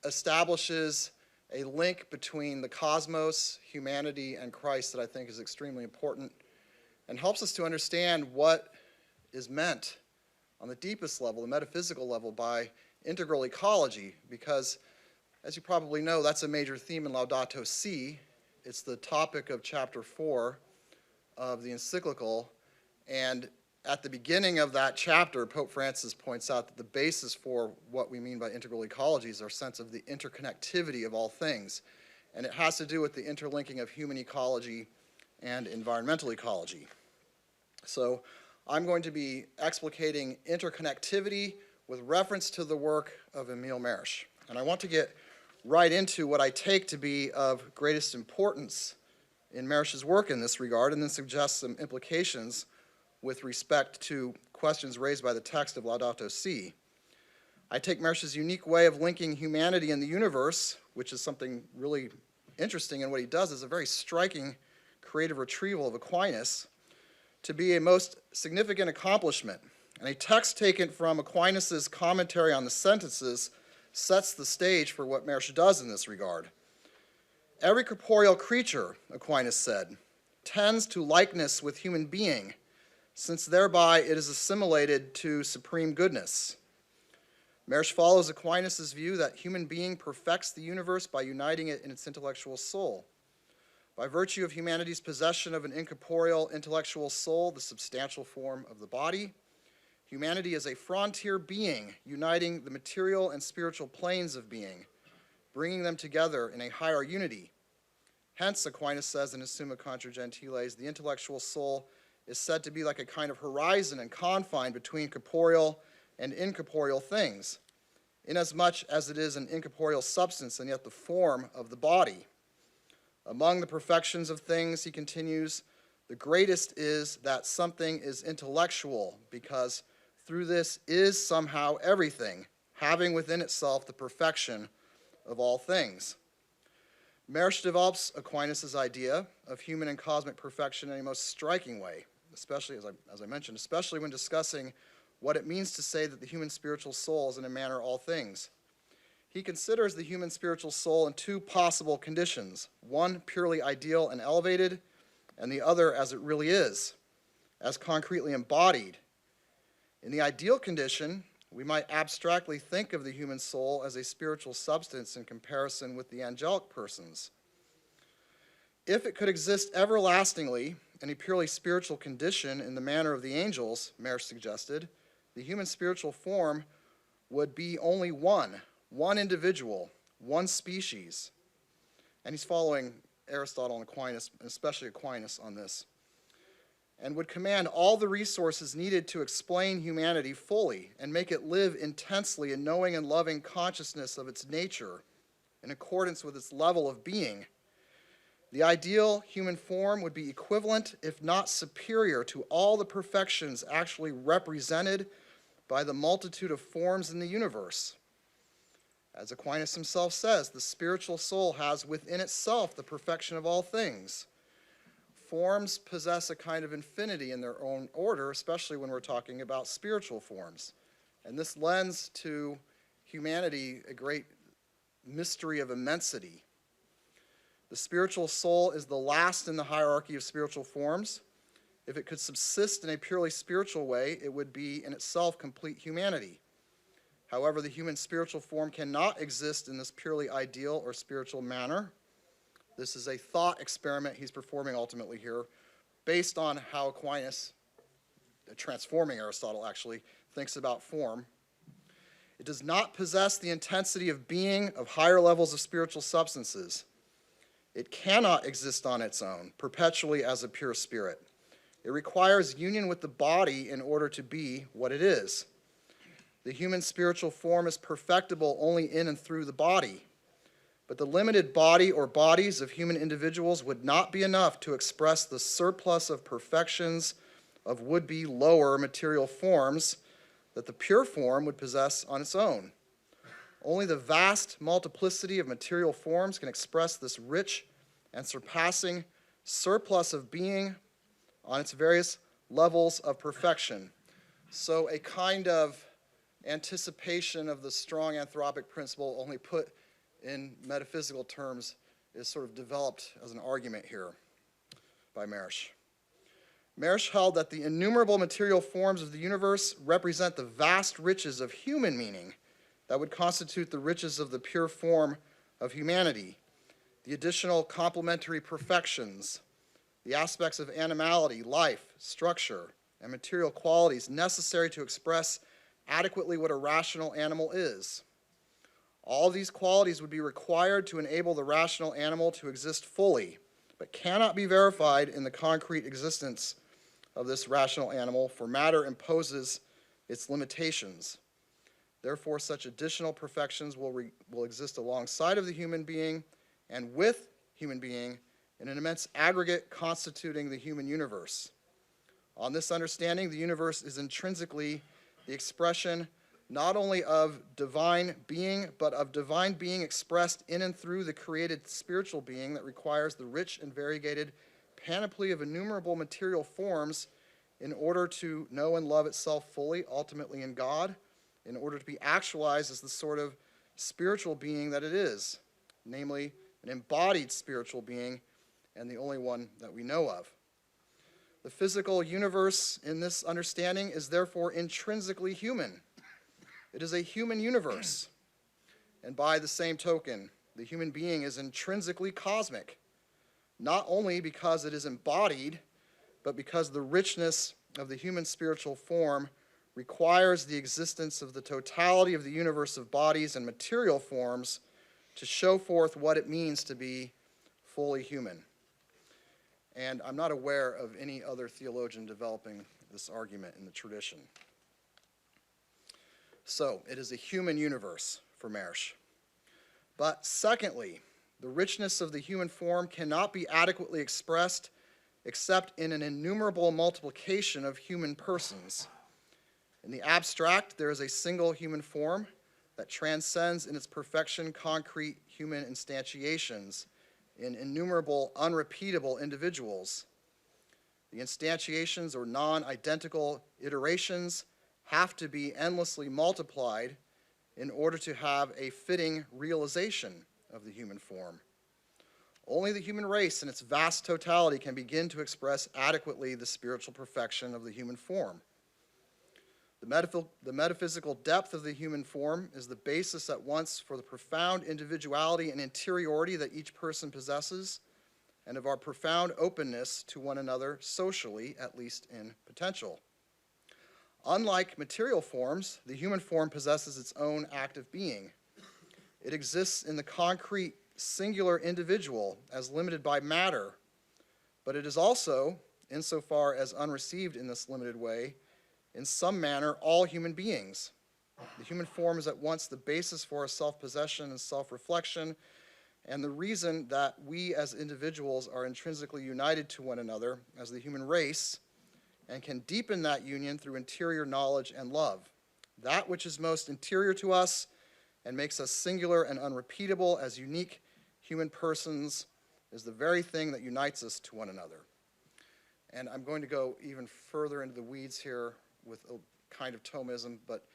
establishes a link between the cosmos, humanity, and Christ that I think is extremely important and helps us to understand what is meant on the deepest level, the metaphysical level, by integral ecology, because as you probably know, that's a major theme in Laudato Si. It's the topic of chapter 4 of the encyclical, and at the beginning of that chapter, Pope Francis points out that the basis for what we mean by integral ecology is our sense of the interconnectivity of all things, and it has to do with the interlinking of human ecology and environmental ecology. So I'm going to be explicating interconnectivity with reference to the work of Emile Mersch, and I want to get right into what I take to be of greatest importance in Mersch's work in this regard, and then suggest some implications with respect to questions raised by the text of Laudato Si. I take Mersch's unique way of linking humanity and the universe, which is something really interesting in what he does, is a very striking creative retrieval of Aquinas, to be a most significant accomplishment. And a text taken from Aquinas' commentary on the sentences sets the stage for what Mersch does in this regard. Every corporeal creature, Aquinas said, tends to likeness with human being, since thereby it is assimilated to supreme goodness. Mersch follows Aquinas' view that human being perfects the universe by uniting it in its intellectual soul. By virtue of humanity's possession of an incorporeal intellectual soul, the substantial form of the body, humanity is a frontier being uniting the material and spiritual planes of being, bringing them together in a higher unity. Hence, Aquinas says in his Summa Contra Gentiles, the intellectual soul is said to be like a kind of horizon and confine between corporeal and incorporeal things, inasmuch as it is an incorporeal substance and yet the form of the body. Among the perfections of things, he continues, the greatest is that something is intellectual, because through this is somehow everything, having within itself the perfection of all things. Mersch develops Aquinas' idea of human and cosmic perfection in a most striking way, especially, as I mentioned, especially when discussing what it means to say that the human spiritual soul is in a manner all things. He considers the human spiritual soul in two possible conditions, one purely ideal and elevated, and the other as it really is, as concretely embodied, In the ideal condition, we might abstractly think of the human soul as a spiritual substance in comparison with the angelic persons. If it could exist everlastingly in a purely spiritual condition in the manner of the angels, Mersch suggested, the human spiritual form would be only one individual, one species. And he's following Aristotle and Aquinas, and especially Aquinas on this, and would command all the resources needed to explain humanity fully and make it live intensely in knowing and loving consciousness of its nature in accordance with its level of being. The ideal human form would be equivalent, if not superior, to all the perfections actually represented by the multitude of forms in the universe. As Aquinas himself says, the spiritual soul has within itself the perfection of all things. Forms possess a kind of infinity in their own order, especially when we're talking about spiritual forms. And this lends to humanity a great mystery of immensity. The spiritual soul is the last in the hierarchy of spiritual forms. If it could subsist in a purely spiritual way, it would be in itself complete humanity. However, the human spiritual form cannot exist in this purely ideal or spiritual manner. This is a thought experiment he's performing ultimately here, based on how Aquinas, transforming Aristotle actually, thinks about form. It does not possess the intensity of being of higher levels of spiritual substances. It cannot exist on its own, perpetually as a pure spirit. It requires union with the body in order to be what it is. The human spiritual form is perfectible only in and through the body. But the limited body or bodies of human individuals would not be enough to express the surplus of perfections of would-be lower material forms that the pure form would possess on its own. Only the vast multiplicity of material forms can express this rich and surpassing surplus of being on its various levels of perfection. So a kind of anticipation of the strong anthropic principle, only put in metaphysical terms, is sort of developed as an argument here by Mersch. Mersch held that the innumerable material forms of the universe represent the vast riches of human meaning that would constitute the riches of the pure form of humanity, the additional complementary perfections, the aspects of animality, life, structure, and material qualities necessary to express adequately what a rational animal is. All these qualities would be required to enable the rational animal to exist fully, but cannot be verified in the concrete existence of this rational animal, for matter imposes its limitations. Therefore, such additional perfections will exist alongside of the human being and with human being in an immense aggregate constituting the human universe. On this understanding, the universe is intrinsically the expression not only of divine being, but of divine being expressed in and through the created spiritual being that requires the rich and variegated panoply of innumerable material forms in order to know and love itself fully, ultimately in God, in order to be actualized as the sort of spiritual being that it is, namely an embodied spiritual being, and the only one that we know of. The physical universe in this understanding is therefore intrinsically human. It is a human universe. And by the same token, the human being is intrinsically cosmic, not only because it is embodied, but because the richness of the human spiritual form requires the existence of the totality of the universe of bodies and material forms to show forth what it means to be fully human. And I'm not aware of any other theologian developing this argument in the tradition. So, it is a human universe for Mersch. But secondly, the richness of the human form cannot be adequately expressed except in an innumerable multiplication of human persons. In the abstract, there is a single human form that transcends in its perfection concrete human instantiations in innumerable, unrepeatable individuals. The instantiations, or non-identical iterations, have to be endlessly multiplied in order to have a fitting realization of the human form. Only the human race in its vast totality can begin to express adequately the spiritual perfection of the human form. The metaphysical depth of the human form is the basis at once for the profound individuality and interiority that each person possesses, and of our profound openness to one another socially, at least in potential. Unlike material forms, the human form possesses its own active being. It exists in the concrete, singular individual as limited by matter, but it is also, insofar as unreceived in this limited way, in some manner, all human beings. The human form is at once the basis for our self-possession and self-reflection, and the reason that we as individuals are intrinsically united to one another as the human race, and can deepen that union through interior knowledge and love. That which is most interior to us and makes us singular and unrepeatable as unique human persons is the very thing that unites us to one another. And I'm going to go even further into the weeds here with a kind of Thomism, but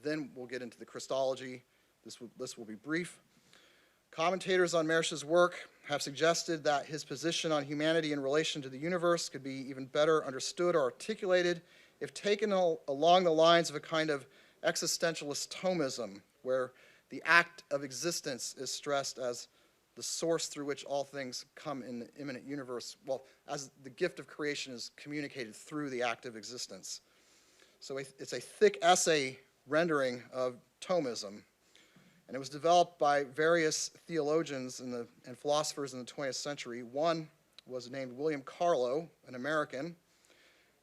then we'll get into the Christology. This will be brief. Commentators on Mersch's work have suggested that his position on humanity in relation to the universe could be even better understood or articulated if taken along the lines of a kind of existentialist Thomism, where the act of existence is stressed as the source through which all things come in the immanent universe, well, as the gift of creation is communicated through the act of existence. So it's a thick essay rendering of Thomism, and it was developed by various theologians and philosophers in the 20th century. One was named William Carlo, an American,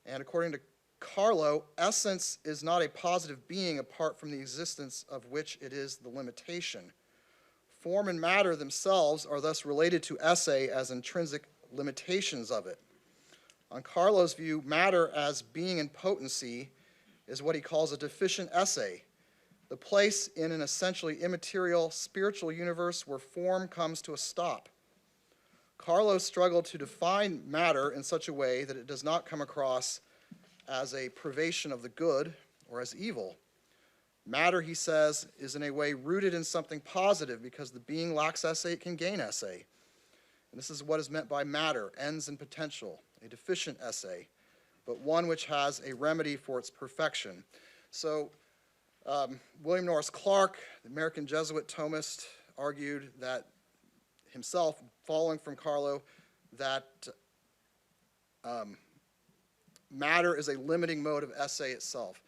and according to Carlo, essence is not a positive being apart from the existence of which it is the limitation. Form and matter themselves are thus related to esse as intrinsic limitations of it. On Carlo's view, matter as being in potency is what he calls a deficient esse, the place in an essentially immaterial spiritual universe where form comes to a stop. Carlo struggled to define matter in such a way that it does not come across as a privation of the good or as evil. Matter, he says, is in a way rooted in something positive because the being lacks esse, it can gain esse. And this is what is meant by matter, ends in potential, a deficient esse, but one which has a remedy for its perfection. So William Norris Clark, the American Jesuit Thomist, argued that himself, following from Carlo, that matter is a limiting mode of esse itself.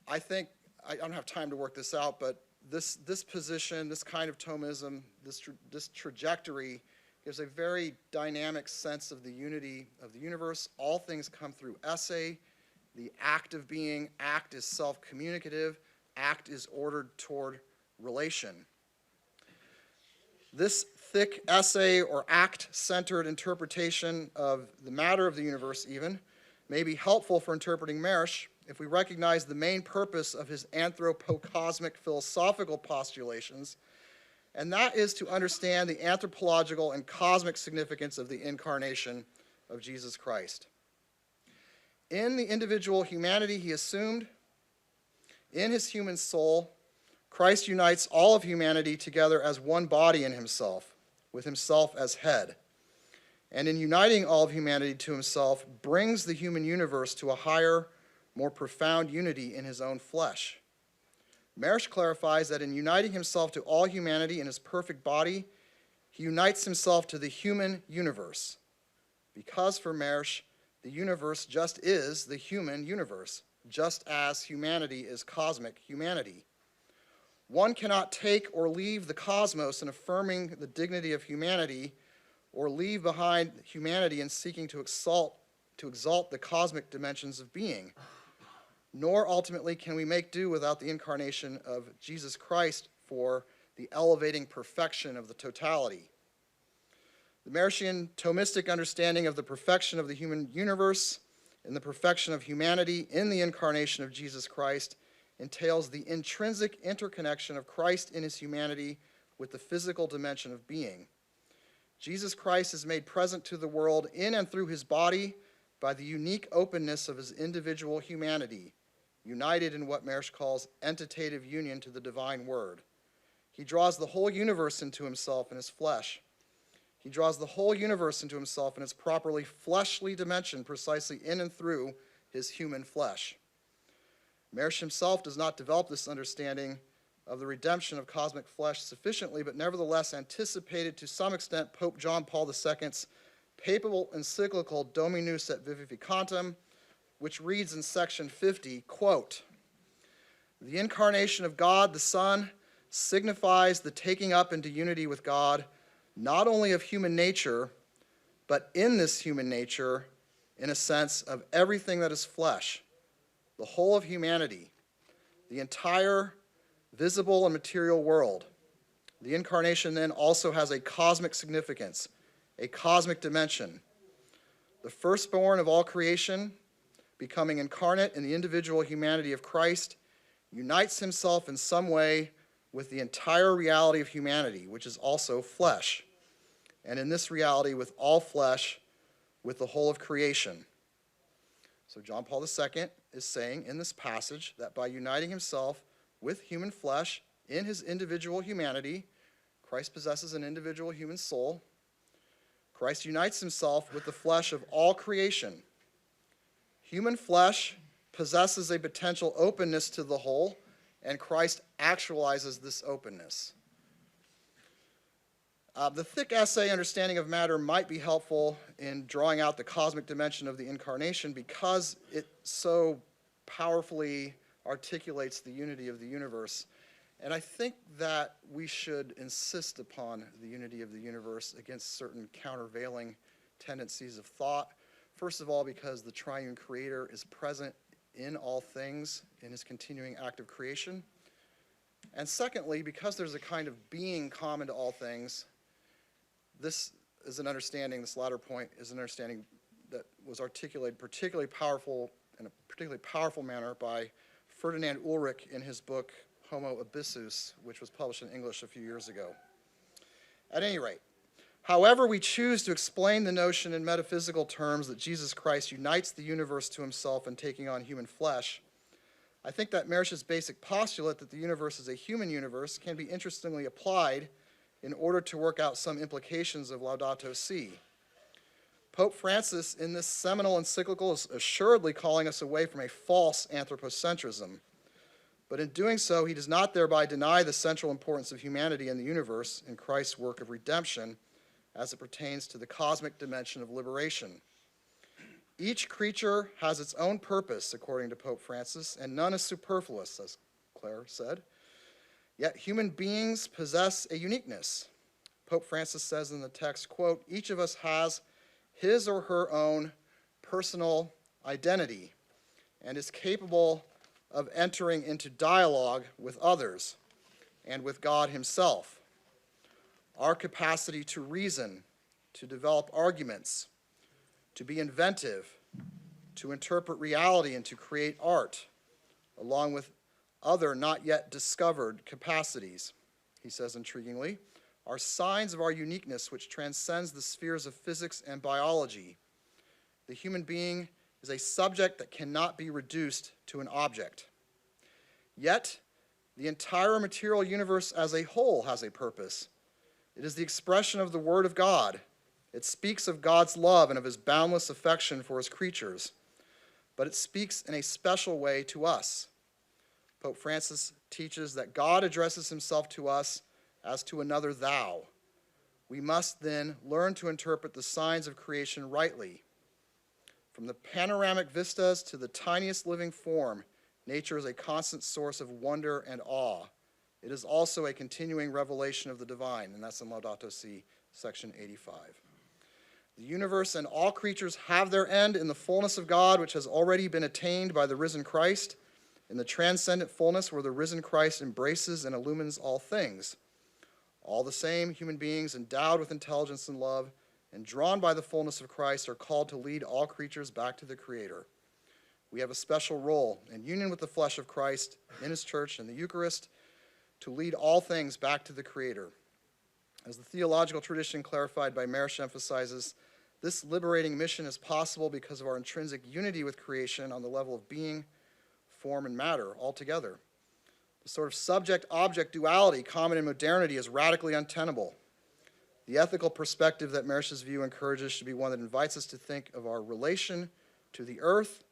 I think, I don't have time to work this out, but this position, this kind of Thomism, this trajectory gives a very dynamic sense of the unity of the universe. All things come through esse. The act of being, act is self-communicative, act is ordered toward relation. This thick esse or act-centered interpretation of the matter of the universe even may be helpful for interpreting Mersch if we recognize the main purpose of his anthropocosmic philosophical postulations, and that is to understand the anthropological and cosmic significance of the incarnation of Jesus Christ. In the individual humanity he assumed, in his human soul, Christ unites all of humanity together as one body in himself, with himself as head. And in uniting all of humanity to himself, brings the human universe to a higher, more profound unity in his own flesh. Mersch clarifies that in uniting himself to all humanity in his perfect body, he unites himself to the human universe. Because for Mersch, the universe just is the human universe, just as humanity is cosmic humanity. One cannot take or leave the cosmos in affirming the dignity of humanity, or leave behind humanity in seeking to exalt the cosmic dimensions of being. Nor ultimately can we make do without the incarnation of Jesus Christ for the elevating perfection of the totality. The Merschian Thomistic understanding of the perfection of the human universe and the perfection of humanity in the incarnation of Jesus Christ entails the intrinsic interconnection of Christ in his humanity with the physical dimension of being. Jesus Christ is made present to the world in and through his body by the unique openness of his individual humanity, united in what Mersch calls entitative union to the divine word. He draws the whole universe into himself in his flesh. He draws the whole universe into himself in its properly fleshly dimension, precisely in and through his human flesh. Mersch himself does not develop this understanding of the redemption of cosmic flesh sufficiently, but nevertheless anticipated to some extent Pope John Paul II's papal encyclical Dominus et Vivificantem, which reads in section 50, quote, "The incarnation of God the Son signifies the taking up into unity with God, not only of human nature, but in this human nature, in a sense, of everything that is flesh, the whole of humanity, the entire visible and material world. The incarnation then also has a cosmic significance, a cosmic dimension. The firstborn of all creation, becoming incarnate in the individual humanity of Christ, unites himself in some way with the entire reality of humanity, which is also flesh, and in this reality with all flesh, with the whole of creation." So John Paul II is saying in this passage that by uniting himself with human flesh in his individual humanity, Christ possesses an individual human soul. Christ unites himself with the flesh of all creation. Human flesh possesses a potential openness to the whole, and Christ actualizes this openness. The thick essay, Understanding of Matter, might be helpful in drawing out the cosmic dimension of the incarnation because it so powerfully articulates the unity of the universe. And I think that we should insist upon the unity of the universe against certain countervailing tendencies of thought. First of all, because the triune creator is present in all things in his continuing act of creation. And secondly, because there's a kind of being common to all things, this is an understanding, this latter point is an understanding that was articulated in a particularly powerful manner by Ferdinand Ulrich in his book Homo Abyssus, which was published in English a few years ago. At any rate, however we choose to explain the notion in metaphysical terms that Jesus Christ unites the universe to himself in taking on human flesh, I think that Mersch's basic postulate that the universe is a human universe can be interestingly applied in order to work out some implications of Laudato Si. Pope Francis, in this seminal encyclical, is assuredly calling us away from a false anthropocentrism. But in doing so, he does not thereby deny the central importance of humanity in the universe in Christ's work of redemption as it pertains to the cosmic dimension of liberation. Each creature has its own purpose, according to Pope Francis, and none is superfluous, as Claire said. Yet human beings possess a uniqueness. Pope Francis says in the text, quote, "Each of us has his or her own personal identity and is capable of entering into dialogue with others and with God himself. Our capacity to reason, to develop arguments, to be inventive, to interpret reality and to create art, along with other not yet discovered capacities," he says intriguingly, "are signs of our uniqueness which transcends the spheres of physics and biology. The human being is a subject that cannot be reduced to an object. Yet, the entire material universe as a whole has a purpose. It is the expression of the Word of God. It speaks of God's love and of his boundless affection for his creatures, but it speaks in a special way to us. Pope Francis teaches that God addresses himself to us as to another thou. We must then learn to interpret the signs of creation rightly. From the panoramic vistas to the tiniest living form, nature is a constant source of wonder and awe. It is also a continuing revelation of the divine," and that's in Laudato Si, section 85. "The universe and all creatures have their end in the fullness of God, which has already been attained by the risen Christ, in the transcendent fullness where the risen Christ embraces and illumines all things. All the same, human beings endowed with intelligence and love and drawn by the fullness of Christ are called to lead all creatures back to the Creator. We have a special role in union with the flesh of Christ in his church and the Eucharist to lead all things back to the Creator. As the theological tradition clarified by Mersch emphasizes, this liberating mission is possible because of our intrinsic unity with creation on the level of being, form, and matter altogether. The sort of subject-object duality common in modernity is radically untenable. The ethical perspective that Mersch's view encourages should be one that invites us to think of our relation to the earth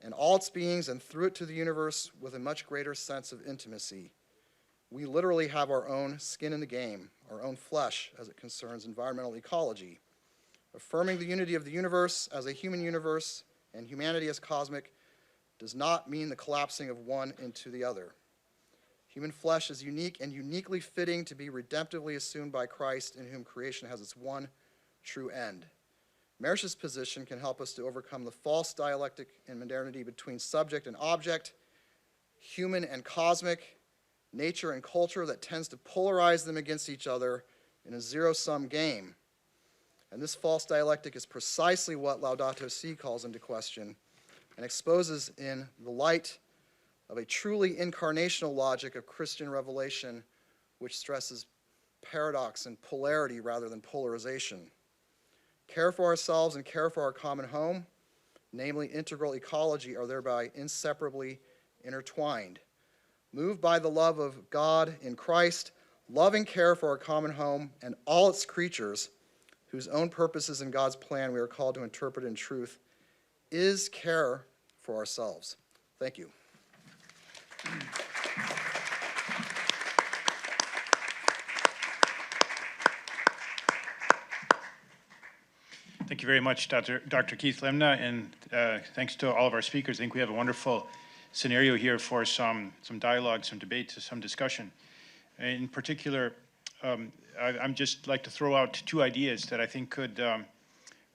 and all its beings and through it to the universe with a much greater sense of intimacy. We literally have our own skin in the game, our own flesh as it concerns environmental ecology. Affirming the unity of the universe as a human universe and humanity as cosmic does not mean the collapsing of one into the other. Human flesh is unique and uniquely fitting to be redemptively assumed by Christ, in whom creation has its one true end. Mersch's position can help us to overcome the false dialectic in modernity between subject and object, human and cosmic, nature and culture, that tends to polarize them against each other in a zero-sum game. And this false dialectic is precisely what Laudato Si calls into question and exposes in the light of a truly incarnational logic of Christian revelation, which stresses paradox and polarity rather than polarization. Care for ourselves and care for our common home, namely integral ecology, are thereby inseparably intertwined. Moved by the love of God in Christ, loving care for our common home and all its creatures, whose own purposes in God's plan we are called to interpret in truth, is care for ourselves. Thank you. Thank you very much, Dr. Keith Lemna, and thanks to all of our speakers. I think we have a wonderful scenario here for some dialogue, some debate, some discussion. In particular, I'm just like to throw out two ideas that I think could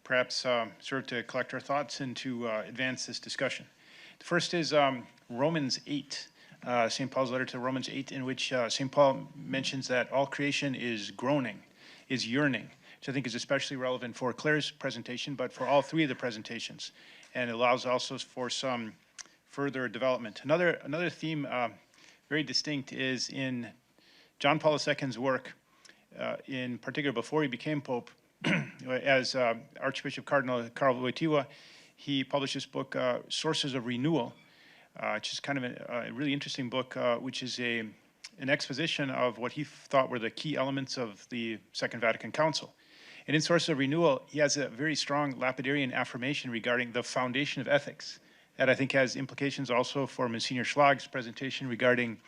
perhaps serve to collect our thoughts and to advance this discussion. The first is Romans 8, St. Paul's letter to Romans 8, in which St. Paul mentions that all creation is groaning, is yearning, which I think is especially relevant for Claire's presentation, but for all three of the presentations, and allows also for some further development. Another theme, very distinct, is in John Paul II's work, in particular before he became Pope, as Archbishop Cardinal Karl Wojtyła. He published this book, Sources of Renewal, which is kind of a really interesting book, which is an exposition of what he thought were the key elements of the Second Vatican Council. And in Sources of Renewal, he has a very strong lapidarian affirmation regarding the foundation of ethics that I think has implications also for Monsignor Schlag's presentation regarding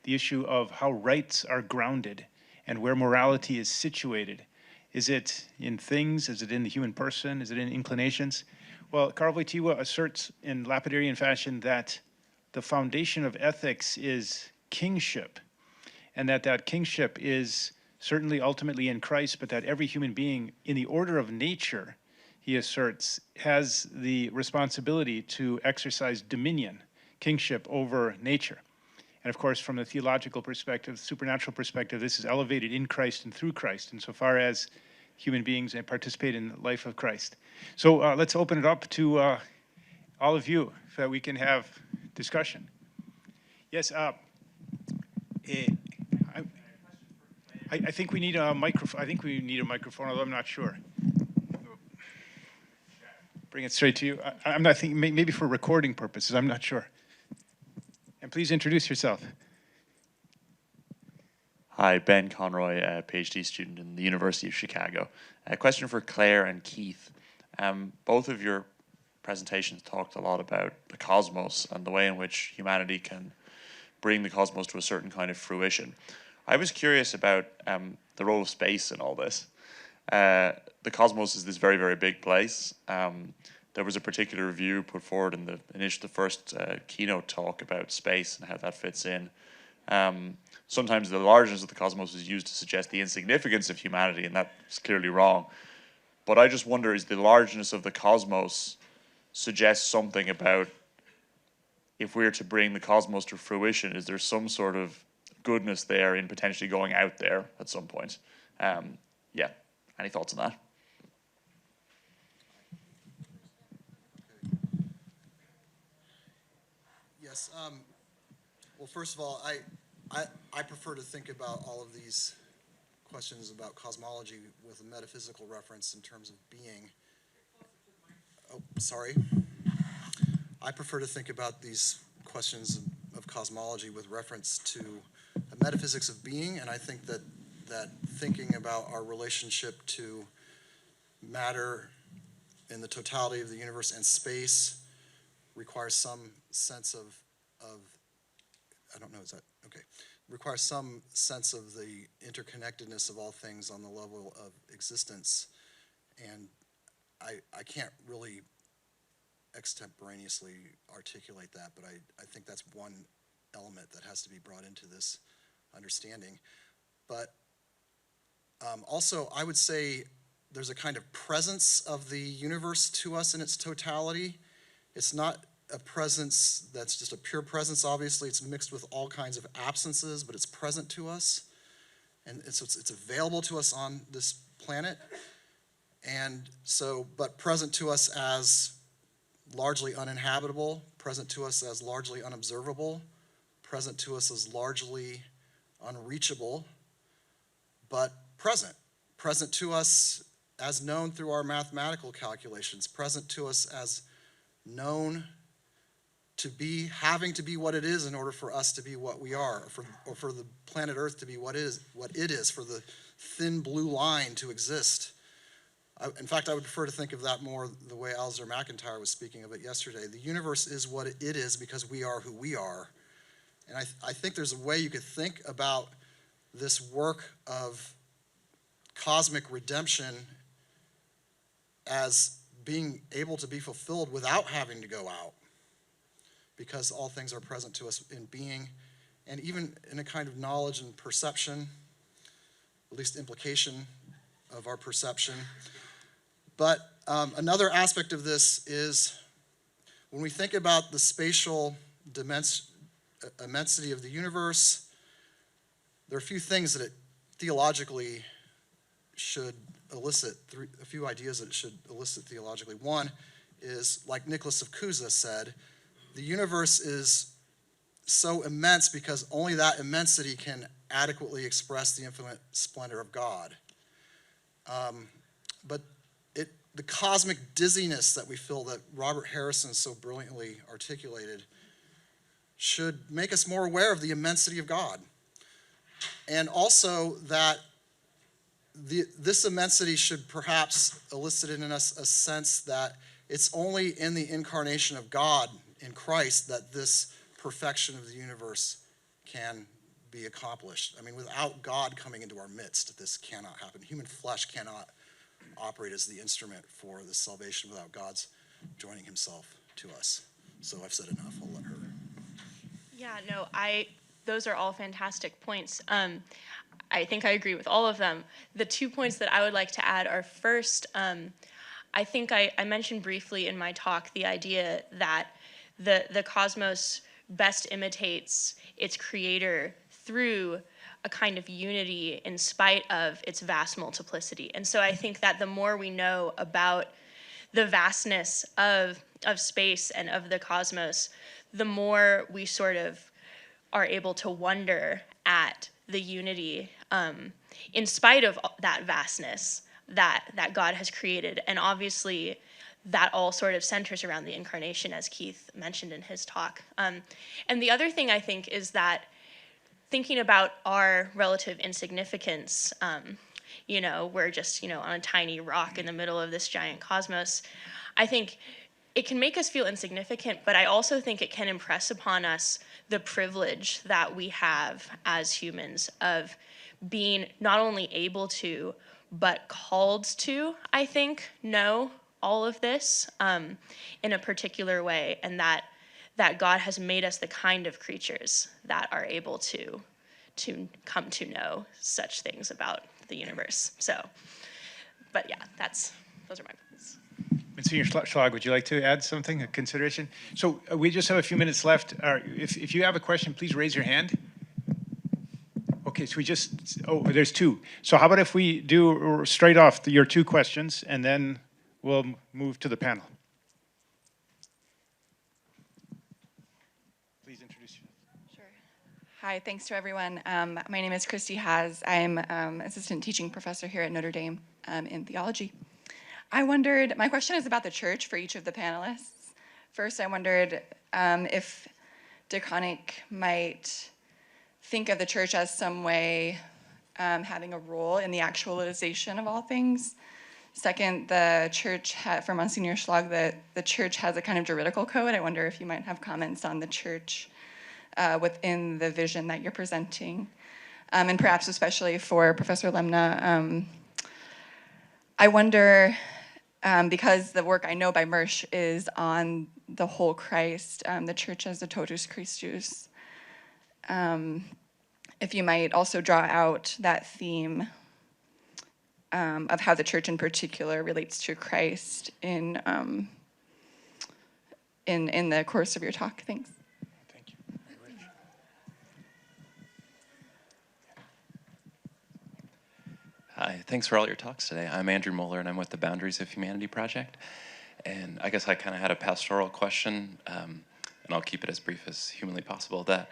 the issue of how rights are grounded and where morality is situated. Is it in things? Is it in the human person? Is it in inclinations? Well, Karl Wojtyła asserts in lapidarian fashion that the foundation of ethics is kingship, and that kingship is certainly ultimately in Christ, but that every human being in the order of nature, he asserts, has the responsibility to exercise dominion, kingship over nature. And of course, from the theological perspective, supernatural perspective, this is elevated in Christ and through Christ, insofar as human beings participate in the life of Christ. So let's open it up to all of you so that we can have discussion. Yes, I think we need a microphone. I think we need a microphone, although I'm not sure. Bring it straight to you. I'm not thinking, maybe for recording purposes, I'm not sure. And please introduce yourself. Hi, Ben Conroy, a PhD student in the University of Chicago. A question for Claire and Keith. Both of your presentations talked a lot about the cosmos and the way in which humanity can bring the cosmos to a certain kind of fruition. I was curious about the role of space in all this. The cosmos is this very, very big place. There was a particular view put forward in the first keynote talk about space and how that fits in. Sometimes the largeness of the cosmos is used to suggest the insignificance of humanity, and that's clearly wrong. But I just wonder, is the largeness of the cosmos suggest something about, if we're to bring the cosmos to fruition, is there some sort of goodness there in potentially going out there at some point? Yeah, any thoughts on that? Yes. Well, first of all, I prefer to think about all of these questions about cosmology with a metaphysical reference in terms of being. Oh, sorry. I prefer to think about these questions of cosmology with reference to the metaphysics of being, and I think that thinking about our relationship to matter in the totality of the universe and space requires some sense of I don't know, is that, okay. Requires some sense of the interconnectedness of all things on the level of existence. And I can't really extemporaneously articulate that, but I think that's one element that has to be brought into this understanding. But also, I would say there's a kind of presence of the universe to us in its totality. It's not a presence that's just a pure presence, obviously. It's mixed with all kinds of absences, but it's present to us. And so it's available to us on this planet. And so, but present to us as largely uninhabitable, present to us as largely unobservable, present to us as largely unreachable, but present to us as known through our mathematical calculations, present to us as known to be, having to be what it is in order for us to be what we are, or for the planet Earth to be what it is, for the thin blue line to exist. In fact, I would prefer to think of that more the way Alasdair MacIntyre was speaking of it yesterday. The universe is what it is because we are who we are. And I think there's a way you could think about this work of cosmic redemption as being able to be fulfilled without having to go out, because all things are present to us in being, and even in a kind of knowledge and perception, at least implication of our perception. But another aspect of this is when we think about the spatial immensity of the universe, there are a few things that it theologically should elicit, a few ideas that it should elicit theologically. One is, like Nicholas of Cusa said, the universe is so immense because only that immensity can adequately express the infinite splendor of God. But the cosmic dizziness that we feel, that Robert Harrison so brilliantly articulated, should make us more aware of the immensity of God. And also that this immensity should perhaps elicit in us a sense that it's only in the incarnation of God in Christ that this perfection of the universe can be accomplished. I mean, without God coming into our midst, this cannot happen. Human flesh cannot operate as the instrument for the salvation without God's joining himself to us. So I've said enough. I'll let her. Yeah, no, those are all fantastic points. I think I agree with all of them. The 2 points that I would like to add are, first, I think I mentioned briefly in my talk the idea that the cosmos best imitates its creator through a kind of unity in spite of its vast multiplicity. And so I think that the more we know about the vastness of space and of the cosmos, the more we sort of are able to wonder at the unity in spite of that vastness that God has created. And obviously that all sort of centers around the incarnation, as Keith mentioned in his talk. And the other thing I think is that thinking about our relative insignificance, we're just, on a tiny rock in the middle of this giant cosmos, I think it can make us feel insignificant, but I also think it can impress upon us the privilege that we have as humans of being not only able to, but called to, I think, know all of this in a particular way, and that God has made us the kind of creatures that are able to come to know such things about the universe. So, but yeah, those are my points. Monsignor Schlag, would you like to add something, a consideration? So we just have a few minutes left. If you have a question, please raise your hand. Okay, so there's two. So how about if we do straight off your two questions, and then we'll move to the panel. Please introduce yourself. Sure. Hi, thanks to everyone. My name is Christy Haas. I'm assistant teaching professor here at Notre Dame in theology. I wondered, my question is about the church for each of the panelists. First, I wondered if de Koninck might think of the church as some way having a role in the actualization of all things. Second, the church, for Monsignor Schlag, the church has a kind of juridical code. I wonder if you might have comments on the church within the vision that you're presenting. And perhaps especially for Professor Lemna, I wonder, because the work I know by Mersch is on the whole Christ, the church as the totus Christus, if you might also draw out that theme of how the church in particular relates to Christ in the course of your talk. Thanks. Thank you. Hi, thanks for all your talks today. I'm Andrew Moeller, and I'm with the Boundaries of Humanity project. And I guess I kind of had a pastoral question, and I'll keep it as brief as humanly possible. That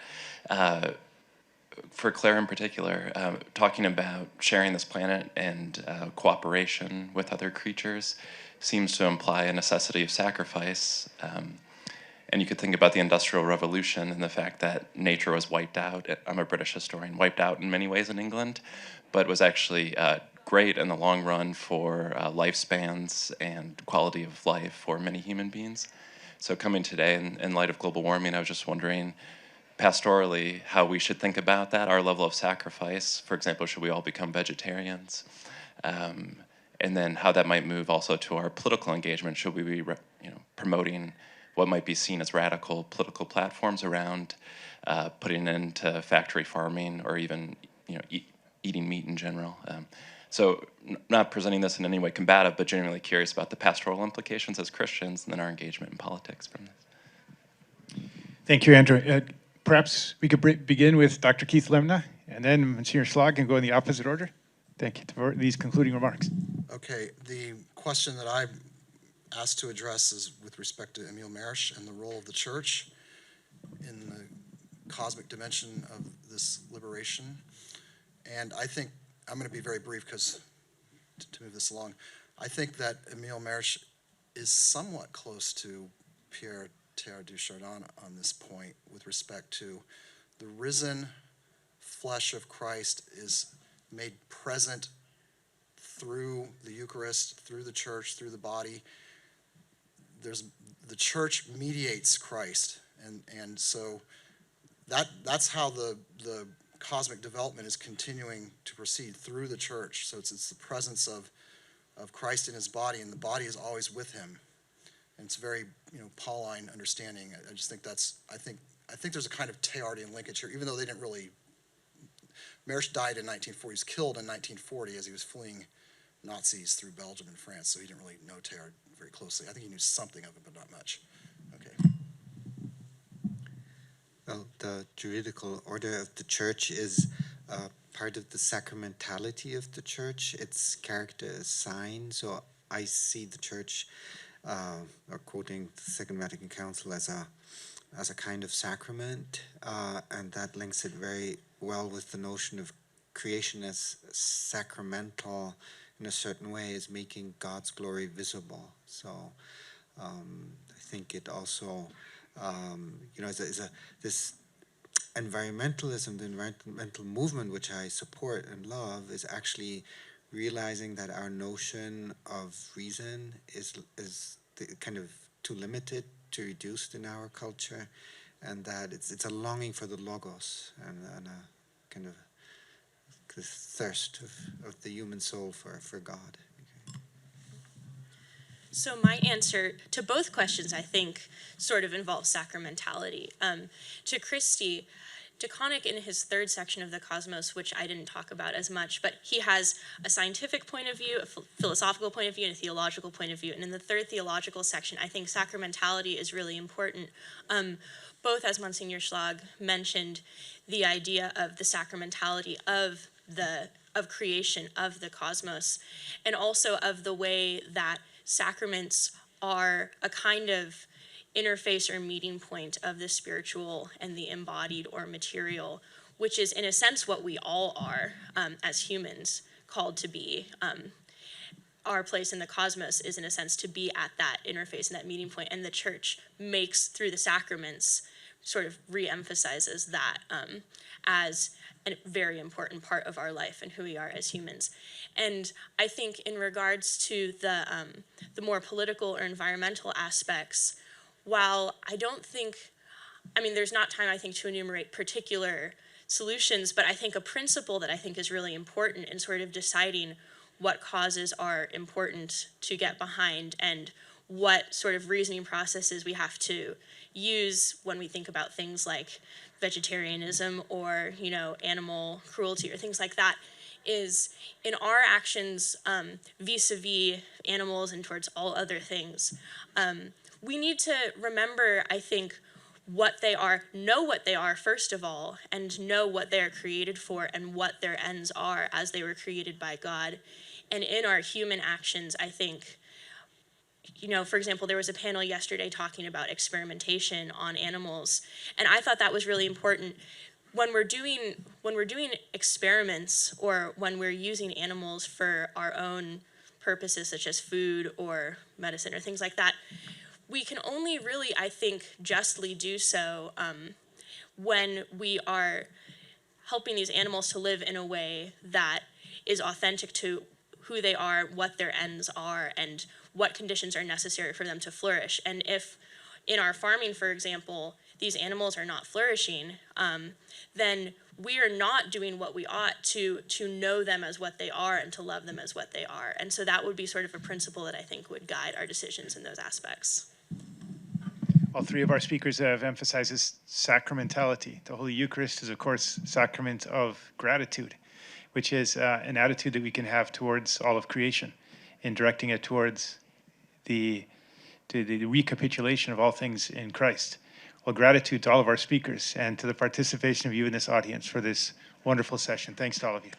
for Claire in particular, talking about sharing this planet and cooperation with other creatures seems to imply a necessity of sacrifice. And you could think about the Industrial Revolution and the fact that nature was wiped out. I'm a British historian, wiped out in many ways in England, but was actually great in the long run for lifespans and quality of life for many human beings. So coming today in light of global warming, I was just wondering pastorally how we should think about that, our level of sacrifice. For example, should we all become vegetarians? And then how that might move also to our political engagement. Should we be promoting what might be seen as radical political platforms around putting into factory farming or even eating meat in general? So not presenting this in any way combative, but genuinely curious about the pastoral implications as Christians and then our engagement in politics from this. Thank you, Andrew. Perhaps we could begin with Dr. Keith Lemna, and then Monsignor Schlag, and go in the opposite order. Thank you for these concluding remarks. Okay, the question that I'm asked to address is with respect to Emil Mersch and the role of the church in the cosmic dimension of this liberation. And I think, I'm going to be very brief because to move this along, I think that Emil Mersch is somewhat close to Pierre Teilhard du Chardin on this point with respect to the risen flesh of Christ is made present through the Eucharist, through the church, through the body. The church mediates Christ, and so that's how the cosmic development is continuing to proceed through the church. So it's the presence of Christ in his body, and the body is always with him. And it's a very Pauline understanding. I just think I think there's a kind of Teilhardian linkage here, even though they didn't really. Mersch died in 1940. He was killed in 1940 as he was fleeing Nazis through Belgium and France, so he didn't really know Teilhard very closely. I think he knew something of it, but not much. Okay. Well, the juridical order of the church is part of the sacramentality of the church. Its character is sign. So I see the church, or quoting the Second Vatican Council, as a kind of sacrament, and that links it very well with the notion of creation as sacramental in a certain way, is making God's glory visible. So I think it also, this environmentalism, the environmental movement, which I support and love, is actually realizing that our notion of reason is kind of too limited, too reduced in our culture, and that it's a longing for the logos and a kind of this thirst of the human soul for God. Okay. So my answer to both questions, I think, sort of involves sacramentality. To Christy, to Koninck in his third section of the Cosmos, which I didn't talk about as much, but he has a scientific point of view, a philosophical point of view, and a theological point of view. And in the third theological section, I think sacramentality is really important. Both, as Monsignor Schlag mentioned, the idea of the sacramentality of creation, of the cosmos, and also of the way that sacraments are a kind of interface or meeting point of the spiritual and the embodied or material, which is in a sense what we all are as humans called to be. Our place in the cosmos is in a sense to be at that interface and that meeting point, and the church makes, through the sacraments, sort of re-emphasizes that as a very important part of our life and who we are as humans. And I think in regards to the more political or environmental aspects, while I don't think, I mean, there's not time, I think, to enumerate particular solutions, but I think a principle that I think is really important in sort of deciding what causes are important to get behind and what sort of reasoning processes we have to use when we think about things like vegetarianism or, you know, animal cruelty or things like that, is in our actions vis-a-vis animals and towards all other things, we need to remember, I think, what they are, know what they are first of all, and know what they are created for and what their ends are as they were created by God. And in our human actions, I think, you know, for example, there was a panel yesterday talking about experimentation on animals, and I thought that was really important. When we're doing experiments or when we're using animals for our own purposes, such as food or medicine or things like that, we can only really, I think, justly do so when we are helping these animals to live in a way that is authentic to who they are, what their ends are, and what conditions are necessary for them to flourish. And if in our farming, for example, these animals are not flourishing, then we are not doing what we ought to know them as what they are and to love them as what they are. And so that would be sort of a principle that I think would guide our decisions in those aspects. All three of our speakers have emphasized this sacramentality. The Holy Eucharist is, of course, sacrament of gratitude, which is an attitude that we can have towards all of creation in directing it towards the recapitulation of all things in Christ. Well, gratitude to all of our speakers and to the participation of you in this audience for this wonderful session. Thanks to all of you.